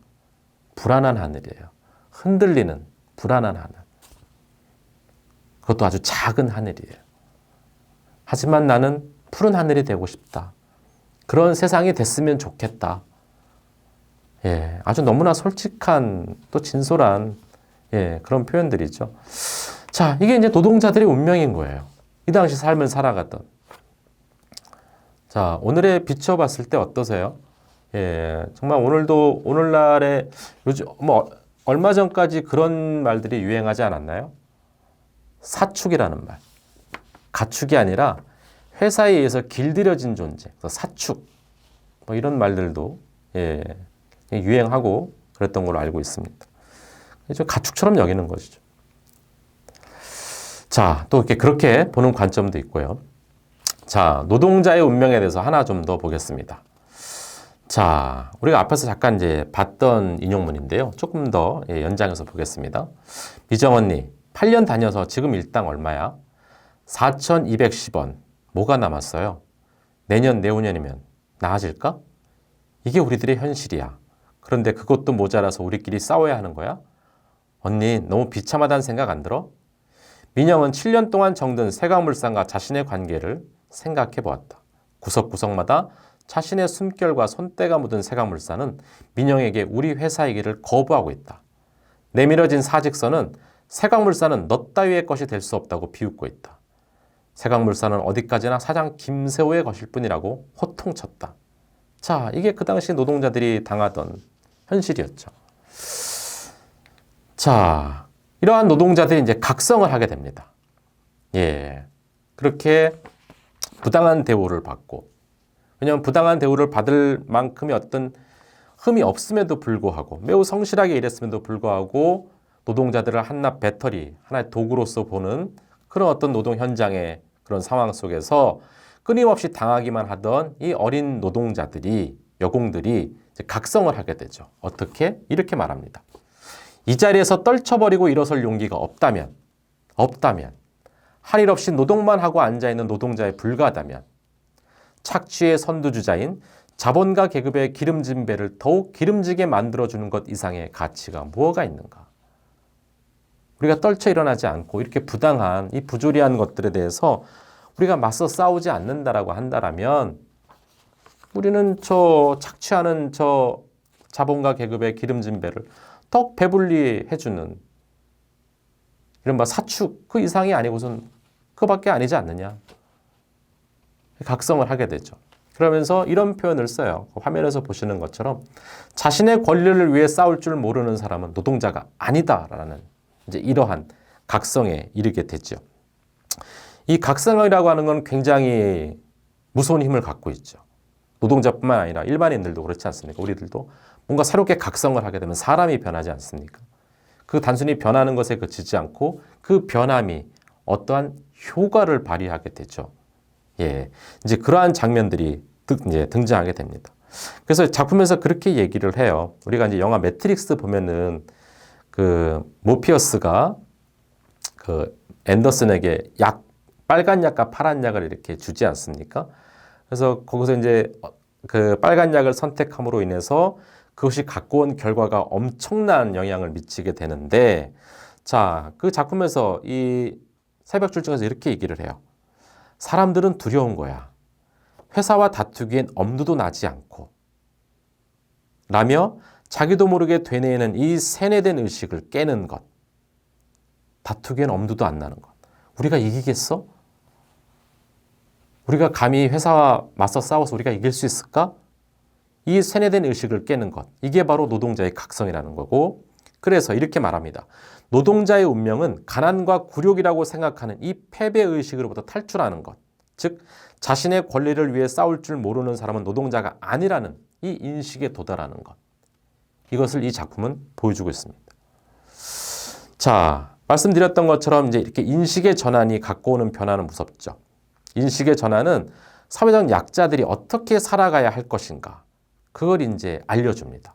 불안한 하늘이에요. 흔들리는 불안한 하늘. 그것도 아주 작은 하늘이에요. 하지만 나는 푸른 하늘이 되고 싶다. 그런 세상이 됐으면 좋겠다. 예, 아주 너무나 솔직한 또 진솔한 예, 그런 표현들이죠. 자, 이게 이제 노동자들의 운명인 거예요. 이 당시 삶을 살아갔던. 자, 오늘에 비춰봤을 때 어떠세요? 예, 정말 오늘도 오늘날에 요즘 뭐 얼마 전까지 그런 말들이 유행하지 않았나요? 사축이라는 말. 가축이 아니라 회사에 의해서 길들여진 존재. 사축. 뭐 이런 말들도 예, 유행하고 그랬던 걸로 알고 있습니다. 가축처럼 여기는 것이죠. 자, 또 이렇게 그렇게 보는 관점도 있고요. 자, 노동자의 운명에 대해서 하나 좀 더 보겠습니다. 자, 우리가 앞에서 잠깐 이제 봤던 인용문인데요. 조금 더 연장해서 보겠습니다. 미정 언니, 8년 다녀서 지금 일당 얼마야? 4,210원. 뭐가 남았어요? 내년, 내후년이면 나아질까? 이게 우리들의 현실이야. 그런데 그것도 모자라서 우리끼리 싸워야 하는 거야? 언니, 너무 비참하다는 생각 안 들어? 민영은 7년 동안 정든 세강물산과 자신의 관계를 생각해 보았다. 구석구석마다 자신의 숨결과 손때가 묻은 세강물산은 민영에게 우리 회사이기를 거부하고 있다. 내밀어진 사직서는 세강물산은 너 따위의 것이 될 수 없다고 비웃고 있다. 세강물산은 어디까지나 사장 김세호의 것일 뿐이라고 호통쳤다. 자, 이게 그 당시 노동자들이 당하던 현실이었죠. 자, 이러한 노동자들이 이제 각성을 하게 됩니다. 예. 그렇게 부당한 대우를 받고, 왜냐하면 부당한 대우를 받을 만큼의 어떤 흠이 없음에도 불구하고, 매우 성실하게 일했음에도 불구하고, 노동자들을 한낱 배터리, 하나의 도구로서 보는 그런 어떤 노동 현장의 그런 상황 속에서 끊임없이 당하기만 하던 이 어린 노동자들이, 여공들이 이제 각성을 하게 되죠. 어떻게? 이렇게 말합니다. 이 자리에서 떨쳐버리고 일어설 용기가 없다면, 할 일 없이 노동만 하고 앉아있는 노동자에 불과하다면, 착취의 선두주자인 자본가 계급의 기름진 배를 더욱 기름지게 만들어주는 것 이상의 가치가 무엇가 있는가? 우리가 떨쳐 일어나지 않고 이렇게 부당한 이 부조리한 것들에 대해서 우리가 맞서 싸우지 않는다라고 한다라면 우리는 저 착취하는 저 자본가 계급의 기름진 배를 더욱 배불리 해주는 이른바 사축 그 이상이 아니고선 그밖에 아니지 않느냐. 각성을 하게 되죠. 그러면서 이런 표현을 써요. 화면에서 보시는 것처럼 자신의 권리를 위해 싸울 줄 모르는 사람은 노동자가 아니다라는 이제 이러한 각성에 이르게 되죠. 이 각성이라고 하는 건 굉장히 무서운 힘을 갖고 있죠. 노동자뿐만 아니라 일반인들도 그렇지 않습니까? 우리들도 뭔가 새롭게 각성을 하게 되면 사람이 변하지 않습니까? 그 단순히 변하는 것에 그치지 않고 그 변함이 어떠한 효과를 발휘하게 되죠. 예, 이제 그러한 장면들이 이제 등장하게 됩니다. 그래서 작품에서 그렇게 얘기를 해요. 우리가 이제 영화 매트릭스 보면은 그 모피어스가 그 앤더슨에게 빨간 약과 파란 약을 이렇게 주지 않습니까? 그래서 거기서 이제 그 빨간 약을 선택함으로 인해서 그것이 갖고 온 결과가 엄청난 영향을 미치게 되는데, 자, 그 작품에서 이 새벽 출정에서 이렇게 얘기를 해요. 사람들은 두려운 거야. 회사와 다투기엔 엄두도 나지 않고 라며 자기도 모르게 되뇌이는 이 세뇌된 의식을 깨는 것. 다투기엔 엄두도 안 나는 것. 우리가 이기겠어? 우리가 감히 회사와 맞서 싸워서 우리가 이길 수 있을까? 이 세뇌된 의식을 깨는 것. 이게 바로 노동자의 각성이라는 거고, 그래서 이렇게 말합니다. 노동자의 운명은 가난과 굴욕이라고 생각하는 이 패배의식으로부터 탈출하는 것. 즉 자신의 권리를 위해 싸울 줄 모르는 사람은 노동자가 아니라는 이 인식에 도달하는 것. 이것을 이 작품은 보여주고 있습니다. 자, 말씀드렸던 것처럼 이제 이렇게 인식의 전환이 갖고 오는 변화는 무섭죠. 인식의 전환은 사회적 약자들이 어떻게 살아가야 할 것인가, 그걸 이제 알려줍니다.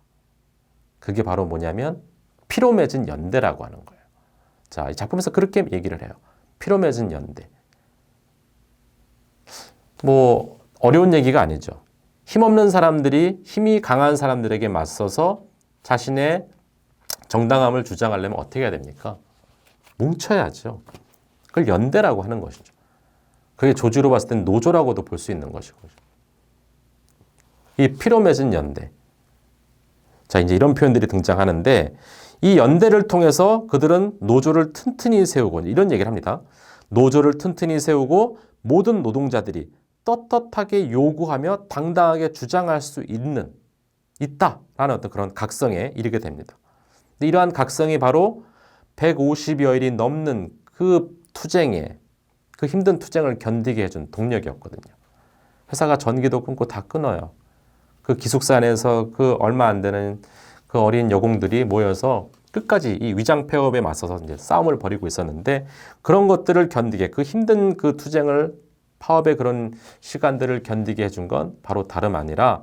그게 바로 뭐냐면 피로 맺은 연대라고 하는 거예요. 자, 이 작품에서 그렇게 얘기를 해요. 피로 맺은 연대. 뭐 어려운 얘기가 아니죠. 힘없는 사람들이 힘이 강한 사람들에게 맞서서 자신의 정당함을 주장하려면 어떻게 해야 됩니까? 뭉쳐야죠. 그걸 연대라고 하는 것이죠. 그게 조직으로 봤을 땐 노조라고도 볼 수 있는 것이고. 이 피로 맺은 연대. 자, 이제 이런 표현들이 등장하는데, 이 연대를 통해서 그들은 노조를 튼튼히 세우고, 이런 얘기를 합니다. 노조를 튼튼히 세우고 모든 노동자들이 떳떳하게 요구하며 당당하게 주장할 수 있다라는 어떤 그런 각성에 이르게 됩니다. 근데 이러한 각성이 바로 150여일이 넘는 그 투쟁에, 그 힘든 투쟁을 견디게 해준 동력이었거든요. 회사가 전기도 끊고 다 끊어요. 그 기숙사 안에서 그 얼마 안 되는 그 어린 여공들이 모여서 끝까지 이 위장 폐업에 맞서서 이제 싸움을 벌이고 있었는데, 그런 것들을 견디게, 그 힘든 그 투쟁을, 파업의 그런 시간들을 견디게 해준 건 바로 다름 아니라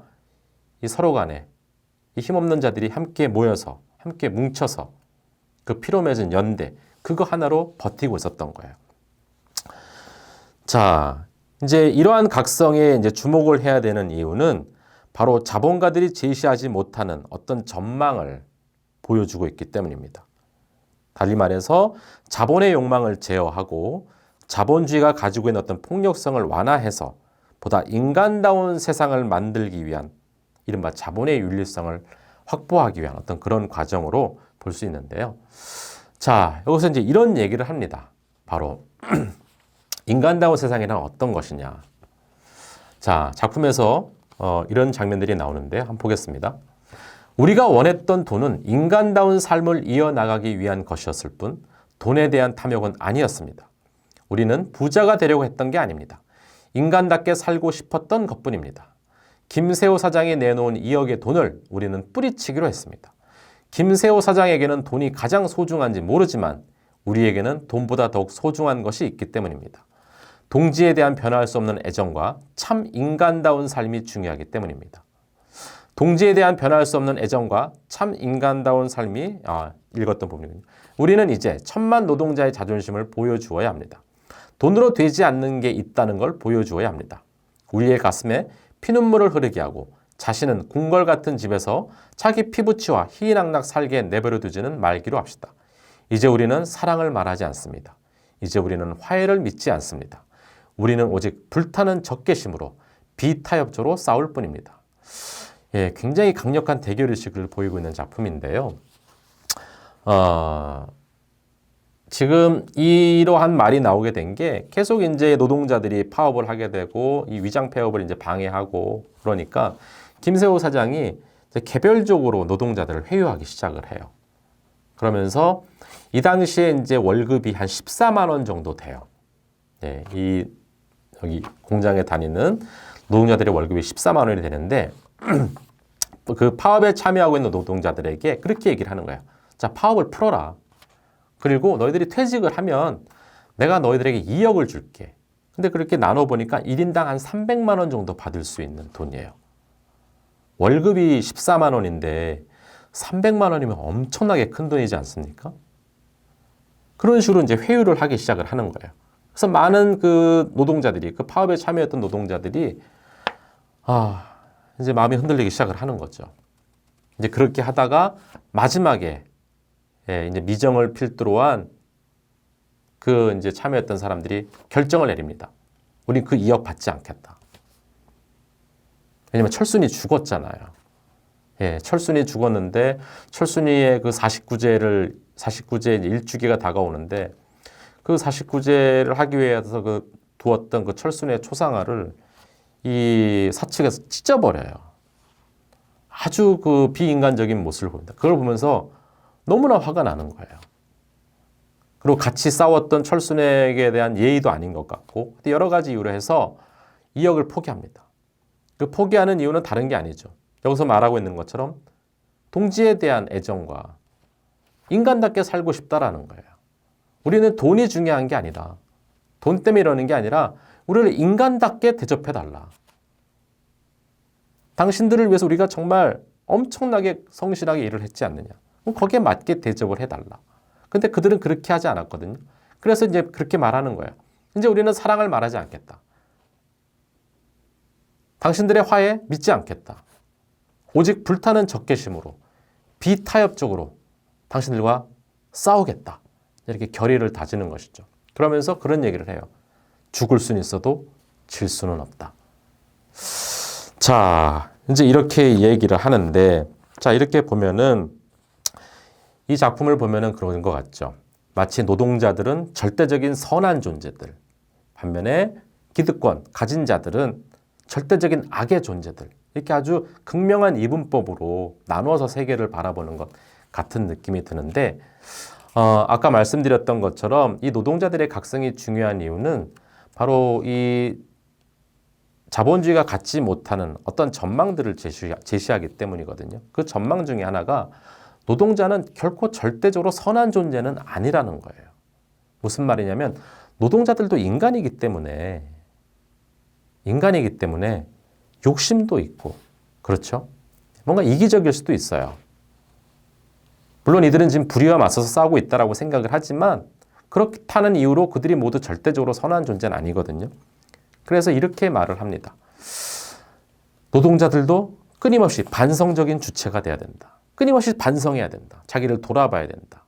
이 서로 간에 이 힘없는 자들이 함께 모여서, 함께 뭉쳐서 그 피로 맺은 연대, 그거 하나로 버티고 있었던 거예요. 자, 이제 이러한 각성에 이제 주목을 해야 되는 이유는 바로 자본가들이 제시하지 못하는 어떤 전망을 보여주고 있기 때문입니다. 달리 말해서 자본의 욕망을 제어하고 자본주의가 가지고 있는 어떤 폭력성을 완화해서 보다 인간다운 세상을 만들기 위한 이른바 자본의 윤리성을 확보하기 위한 어떤 그런 과정으로 볼 수 있는데요. 자, 여기서 이제 이런 얘기를 합니다. 바로 인간다운 세상이란 어떤 것이냐. 자, 작품에서 이런 장면들이 나오는데 한번 보겠습니다. 우리가 원했던 돈은 인간다운 삶을 이어나가기 위한 것이었을 뿐 돈에 대한 탐욕은 아니었습니다. 우리는 부자가 되려고 했던 게 아닙니다. 인간답게 살고 싶었던 것뿐입니다. 김세호 사장이 내놓은 2억의 돈을 우리는 뿌리치기로 했습니다. 김세호 사장에게는 돈이 가장 소중한지 모르지만 우리에게는 돈보다 더욱 소중한 것이 있기 때문입니다. 동지에 대한 변화할 수 없는 애정과 참 인간다운 삶이 중요하기 때문입니다. 동지에 대한 변화할 수 없는 애정과 참 인간다운 삶이 읽었던 부분이군요. 우리는 이제 천만 노동자의 자존심을 보여주어야 합니다. 돈으로 되지 않는 게 있다는 걸 보여주어야 합니다. 우리의 가슴에 피눈물을 흐르게 하고 자신은 궁궐 같은 집에서 자기 피부치와 희희낙낙 살게 내버려 두지는 말기로 합시다. 이제 우리는 사랑을 말하지 않습니다. 이제 우리는 화해를 믿지 않습니다. 우리는 오직 불타는 적개심으로 비타협조로 싸울 뿐입니다. 예, 굉장히 강력한 대결의식을 보이고 있는 작품인데요. 지금 이러한 말이 나오게 된 게 계속 이제 노동자들이 파업을 하게 되고 이 위장 폐업을 이제 방해하고 그러니까 김세호 사장이 이제 개별적으로 노동자들을 회유하기 시작을 해요. 그러면서 이 당시에 이제 월급이 한 14만 원 정도 돼요. 예, 여기 공장에 다니는 노동자들의 월급이 14만 원이 되는데 그 파업에 참여하고 있는 노동자들에게 그렇게 얘기를 하는 거예요. 자, 파업을 풀어라. 그리고 너희들이 퇴직을 하면 내가 너희들에게 2억을 줄게. 근데 그렇게 나눠보니까 1인당 한 300만 원 정도 받을 수 있는 돈이에요. 월급이 14만 원인데 300만 원이면 엄청나게 큰 돈이지 않습니까? 그런 식으로 이제 회유를 하기 시작을 하는 거예요. 그래서 많은 그 노동자들이, 그 파업에 참여했던 노동자들이 이제 마음이 흔들리기 시작을 하는 거죠. 이제 그렇게 하다가 마지막에 이제 미정을 필두로 한 그 이제 참여했던 사람들이 결정을 내립니다. 우린 그 2억 받지 않겠다. 왜냐면 철순이 죽었잖아요. 철순이 죽었는데 철순이의 그 49제 1주기가 다가오는데 그 49제를 하기 위해서 그 두었던 그 철순이의 초상화를 이 사측에서 찢어버려요. 아주 그 비인간적인 모습을 보입니다. 그걸 보면서 너무나 화가 나는 거예요. 그리고 같이 싸웠던 철순에게 대한 예의도 아닌 것 같고 여러 가지 이유로 해서 2억을 포기합니다. 그 포기하는 이유는 다른 게 아니죠. 여기서 말하고 있는 것처럼 동지에 대한 애정과 인간답게 살고 싶다라는 거예요. 우리는 돈이 중요한 게 아니라 돈 때문에 이러는 게 아니라 우리를 인간답게 대접해달라. 당신들을 위해서 우리가 정말 엄청나게 성실하게 일을 했지 않느냐. 거기에 맞게 대접을 해달라. 근데 그들은 그렇게 하지 않았거든요. 그래서 이제 그렇게 말하는 거예요. 이제 우리는 사랑을 말하지 않겠다. 당신들의 화해 믿지 않겠다. 오직 불타는 적개심으로 비타협적으로 당신들과 싸우겠다. 이렇게 결의를 다지는 것이죠. 그러면서 그런 얘기를 해요. 죽을 수는 있어도 질 수는 없다. 자, 이제 이렇게 얘기를 하는데, 자, 이렇게 보면은 이 작품을 보면은 그런 것 같죠. 마치 노동자들은 절대적인 선한 존재들, 반면에 기득권, 가진 자들은 절대적인 악의 존재들. 이렇게 아주 극명한 이분법으로 나누어서 세계를 바라보는 것 같은 느낌이 드는데, 아까 말씀드렸던 것처럼 이 노동자들의 각성이 중요한 이유는 바로 이 자본주의가 갖지 못하는 어떤 전망들을 제시하기 때문이거든요. 그 전망 중에 하나가 노동자는 결코 절대적으로 선한 존재는 아니라는 거예요. 무슨 말이냐면 노동자들도 인간이기 때문에 욕심도 있고, 그렇죠? 뭔가 이기적일 수도 있어요. 물론 이들은 지금 불의와 맞서서 싸우고 있다고 생각을 하지만 그렇다는 이유로 그들이 모두 절대적으로 선한 존재는 아니거든요. 그래서 이렇게 말을 합니다. 노동자들도 끊임없이 반성적인 주체가 돼야 된다. 끊임없이 반성해야 된다. 자기를 돌아봐야 된다.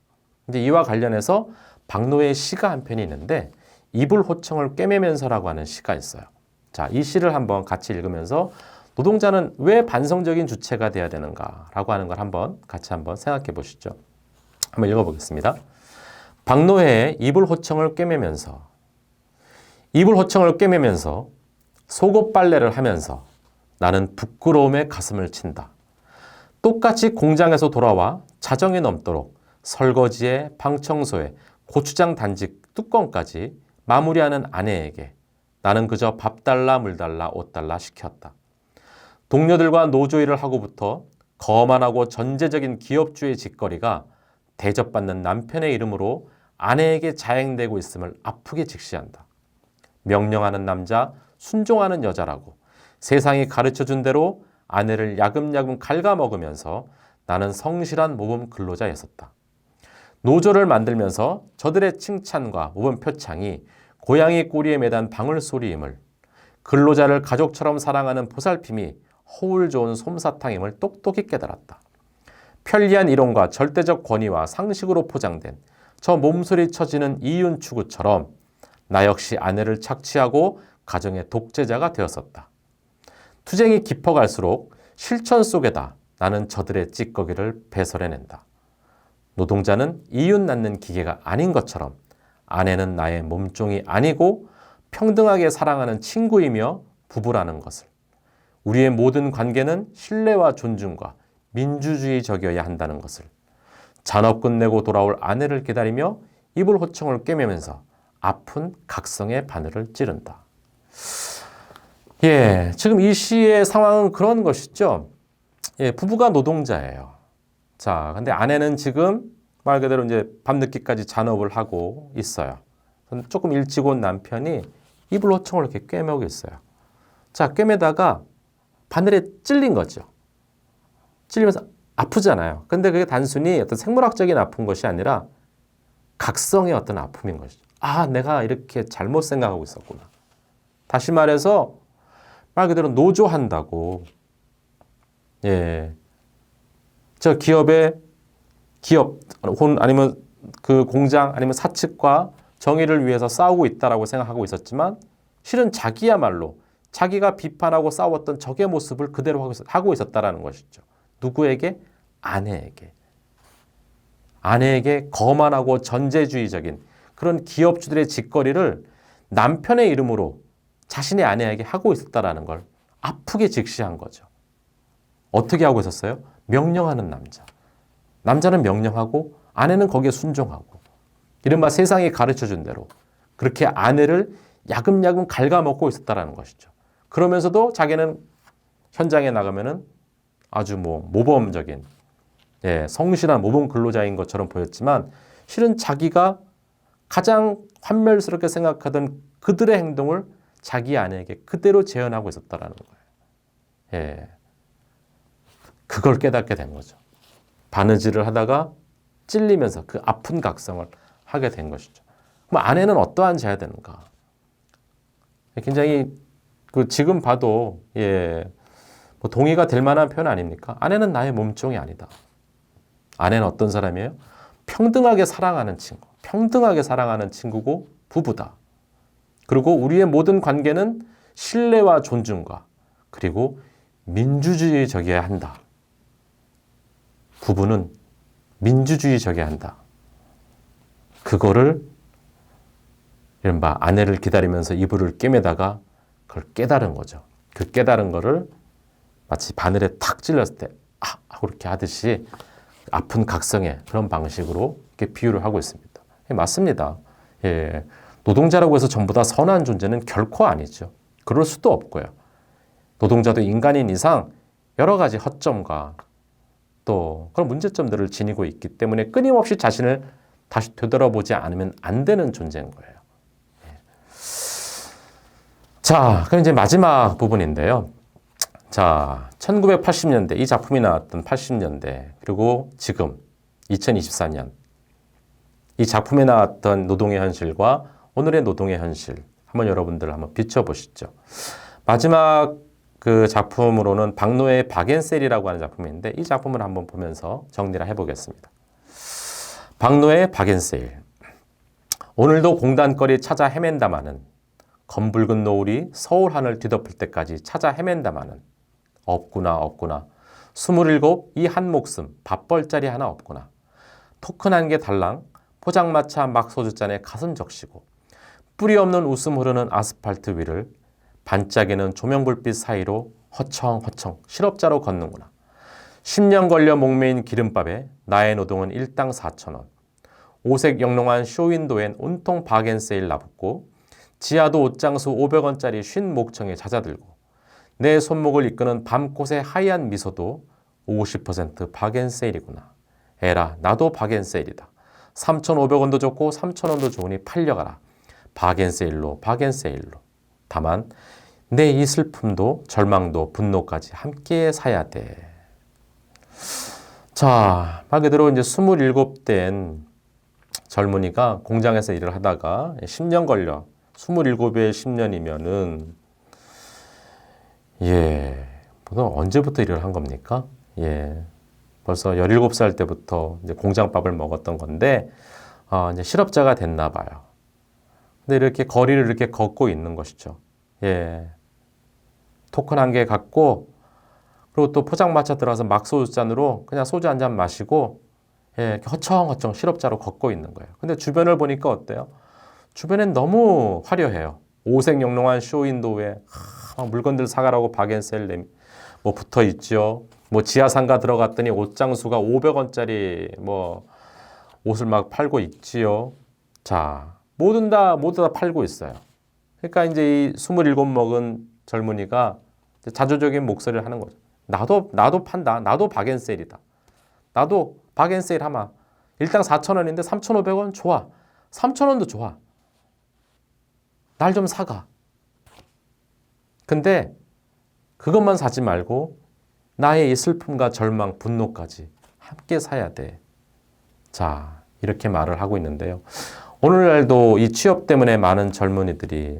이제 이와 관련해서 박노해의 시가 한 편이 있는데 이불호청을 꿰매면서라고 하는 시가 있어요. 자, 이 시를 한번 같이 읽으면서 노동자는 왜 반성적인 주체가 돼야 되는가라고 하는 걸 같이 한번 생각해 보시죠. 한번 읽어보겠습니다. 박노해의 이불호청을 꿰매면서 속옷 빨래를 하면서 나는 부끄러움에 가슴을 친다. 똑같이 공장에서 돌아와 자정이 넘도록 설거지에 방청소에 고추장 단직 뚜껑까지 마무리하는 아내에게 나는 그저 밥 달라 물 달라 옷 달라 시켰다. 동료들과 노조 일을 하고부터 거만하고 전제적인 기업주의 짓거리가 대접받는 남편의 이름으로 아내에게 자행되고 있음을 아프게 직시한다. 명령하는 남자, 순종하는 여자라고 세상이 가르쳐준 대로 아내를 야금야금 갉아먹으면서 나는 성실한 모범 근로자였었다. 노조를 만들면서 저들의 칭찬과 모범 표창이 고양이 꼬리에 매단 방울소리임을, 근로자를 가족처럼 사랑하는 보살핌이 허울 좋은 솜사탕임을 똑똑히 깨달았다. 편리한 이론과 절대적 권위와 상식으로 포장된 저 몸소리 쳐지는 이윤 추구처럼 나 역시 아내를 착취하고 가정의 독재자가 되었었다. 투쟁이 깊어갈수록 실천 속에다 나는 저들의 찌꺼기를 배설해낸다. 노동자는 이윤 낳는 기계가 아닌 것처럼 아내는 나의 몸종이 아니고 평등하게 사랑하는 친구이며 부부라는 것을, 우리의 모든 관계는 신뢰와 존중과 민주주의적이어야 한다는 것을, 잔업 끝내고 돌아올 아내를 기다리며 이불 호청을 꿰매면서 아픈 각성의 바늘을 찌른다. 예, 지금 이 시의 상황은 그런 것이죠. 예, 부부가 노동자예요. 자, 근데 아내는 지금 말 그대로 이제 밤늦게까지 잔업을 하고 있어요. 조금 일찍 온 남편이 이불 호청을 이렇게 꿰매고 있어요. 자, 꿰매다가 바늘에 찔린 거죠. 찔리면서 아프잖아요. 근데 그게 단순히 어떤 생물학적인 아픈 것이 아니라 각성의 어떤 아픔인 것이죠. 아, 내가 이렇게 잘못 생각하고 있었구나. 다시 말해서 말 그대로 노조한다고. 예. 저 기업 아니면 그 공장 아니면 사측과 정의를 위해서 싸우고 있다라고 생각하고 있었지만 실은 자기야말로 자기가 비판하고 싸웠던 적의 모습을 그대로 하고 있었다라는 것이죠. 누구에게? 아내에게. 아내에게 거만하고 전제주의적인 그런 기업주들의 짓거리를 남편의 이름으로 자신의 아내에게 하고 있었다라는 걸 아프게 직시한 거죠. 어떻게 하고 있었어요? 명령하는 남자. 남자는 명령하고 아내는 거기에 순종하고 이른바 세상이 가르쳐준 대로 그렇게 아내를 야금야금 갉아먹고 있었다라는 것이죠. 그러면서도 자기는 현장에 나가면은 아주 모범적인 성실한 모범 근로자인 것처럼 보였지만 실은 자기가 가장 환멸스럽게 생각하던 그들의 행동을 자기 아내에게 그대로 재현하고 있었다라는 거예요. 예. 그걸 깨닫게 된 거죠. 바느질을 하다가 찔리면서 그 아픈 각성을 하게 된 것이죠. 그럼 아내는 어떠한 자야 되는가? 굉장히 지금 봐도 동의가 될 만한 표현 아닙니까? 아내는 나의 몸종이 아니다. 아내는 어떤 사람이에요? 평등하게 사랑하는 친구, 평등하게 사랑하는 친구고 부부다. 그리고 우리의 모든 관계는 신뢰와 존중과 그리고 민주주의적이어야 한다. 부부는 민주주의적이어야 한다. 그거를 이른바 아내를 기다리면서 이불을 꿰매다가 그걸 깨달은 거죠. 그 깨달은 거를 마치 바늘에 탁 찔렸을 때 하고 이렇게 하듯이 아픈 각성의 그런 방식으로 이렇게 비유를 하고 있습니다. 맞습니다. 예. 노동자라고 해서 전부 다 선한 존재는 결코 아니죠. 그럴 수도 없고요. 노동자도 인간인 이상 여러 가지 허점과 또 그런 문제점들을 지니고 있기 때문에 끊임없이 자신을 다시 되돌아보지 않으면 안 되는 존재인 거예요. 예. 자, 그럼 이제 마지막 부분인데요. 자, 1980년대 이 작품이 나왔던 80년대 그리고 지금 2024년 이 작품에 나왔던 노동의 현실과 오늘의 노동의 현실 한번 여러분들 한번 비춰보시죠. 마지막 그 작품으로는 박노해의 박앤셀이라고 하는 작품인데 이 작품을 한번 보면서 정리를 해보겠습니다. 박노해의 박앤셀. 오늘도 공단거리 찾아 헤맨다마는 검붉은 노을이 서울 하늘 뒤덮을 때까지 찾아 헤맨다마는 없구나 27 이 한 목숨 밥벌자리 하나 없구나 토큰 한 개 달랑 포장마차 막소주잔에 가슴 적시고 뿌리 없는 웃음 흐르는 아스팔트 위를 반짝이는 조명불빛 사이로 허청허청 실업자로 걷는구나. 10년 걸려 목매인 기름밥에 나의 노동은 일당 4,000원. 오색 영롱한 쇼윈도엔 온통 박앤세일 나붙고 지하도 옷장수 500원짜리 쉰 목청에 잦아들고 내 손목을 이끄는 밤꽃의 하얀 미소도 50% 박앤세일이구나. 에라 나도 박앤세일이다. 3,500원도 좋고 3,000원도 좋으니 팔려가라. 박앤세일로 다만 내 이 슬픔도 절망도 분노까지 함께 사야 돼. 자, 말 그대로 이제 27된 젊은이가 공장에서 일을 하다가 10년 걸려 27에 10년이면은 언제부터 일을 한 겁니까? 벌써 17살 때부터 이제 공장밥을 먹었던 건데 이제 실업자가 됐나 봐요. 근데 이렇게 거리를 이렇게 걷고 있는 것이죠. 토큰 한 개 갖고 그리고 또 포장마차 들어가서 막소주잔으로 그냥 소주 한 잔 마시고 이렇게 허청허청 실업자로 걷고 있는 거예요. 근데 주변을 보니까 어때요? 주변엔 너무 화려해요. 오색 영롱한 쇼윈도우에 물건들 사가라고 박앤셀 붙어 있죠. 지하상가 들어갔더니 옷장수가 500원짜리 옷을 막 팔고 있지요. 자, 모두 다 팔고 있어요. 그러니까 이제 이 27먹은 젊은이가 자조적인 목소리를 하는 거죠. 나도 판다. 나도 박앤셀이다. 나도 박앤셀 하마. 일당 4,000원인데 3,500원 좋아. 3,000원도 좋아. 날 좀 사가. 근데 그것만 사지 말고 나의 이 슬픔과 절망, 분노까지 함께 사야 돼. 자, 이렇게 말을 하고 있는데요. 오늘날도 이 취업 때문에 많은 젊은이들이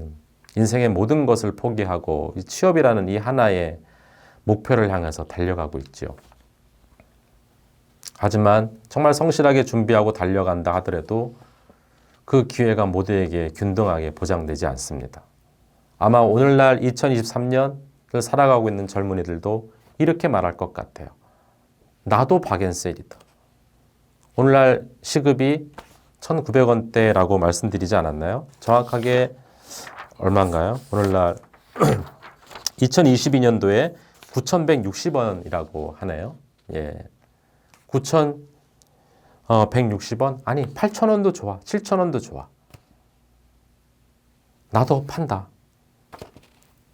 인생의 모든 것을 포기하고 이 취업이라는 이 하나의 목표를 향해서 달려가고 있죠. 하지만 정말 성실하게 준비하고 달려간다 하더라도 그 기회가 모두에게 균등하게 보장되지 않습니다. 아마 오늘날 2023년을 살아가고 있는 젊은이들도 이렇게 말할 것 같아요. 나도 박앤셀이다. 오늘날 시급이 1,900원대라고 말씀드리지 않았나요? 정확하게 얼마인가요? 오늘날 2022년도에 9,160원이라고 하네요. 예. 9,160원? 아니, 8,000원도 좋아. 7,000원도 좋아. 나도 판다.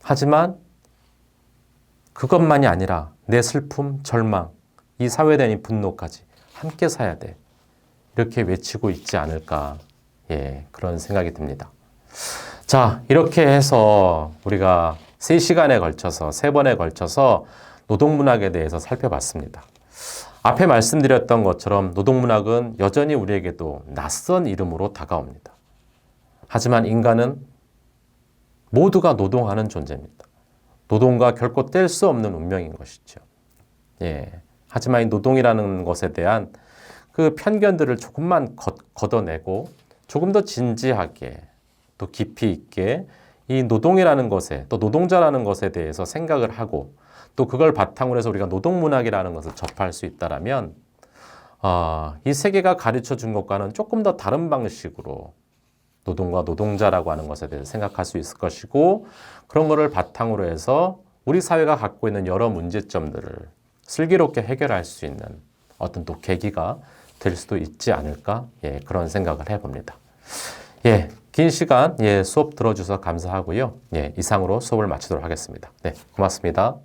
하지만 그것만이 아니라 내 슬픔, 절망, 이 사회에 대한 분노까지 함께 사야 돼. 이렇게 외치고 있지 않을까. 예, 그런 생각이 듭니다. 자, 이렇게 해서 우리가 3시간에 걸쳐서 3번에 걸쳐서 노동문학에 대해서 살펴봤습니다. 앞에 말씀드렸던 것처럼 노동문학은 여전히 우리에게도 낯선 이름으로 다가옵니다. 하지만 인간은 모두가 노동하는 존재입니다. 노동과 결코 뗄 수 없는 운명인 것이죠. 예. 하지만 이 노동이라는 것에 대한 그 편견들을 조금만 걷어내고 조금 더 진지하게 또 깊이 있게 이 노동이라는 것에 또 노동자라는 것에 대해서 생각을 하고 또 그걸 바탕으로 해서 우리가 노동문학이라는 것을 접할 수 있다라면 이 세계가 가르쳐 준 것과는 조금 더 다른 방식으로 노동과 노동자라고 하는 것에 대해서 생각할 수 있을 것이고 그런 거를 바탕으로 해서 우리 사회가 갖고 있는 여러 문제점들을 슬기롭게 해결할 수 있는 어떤 또 계기가 될 수도 있지 않을까? 예, 그런 생각을 해봅니다. 예, 긴 시간 수업 들어주셔서 감사하고요. 예, 이상으로 수업을 마치도록 하겠습니다. 네, 고맙습니다.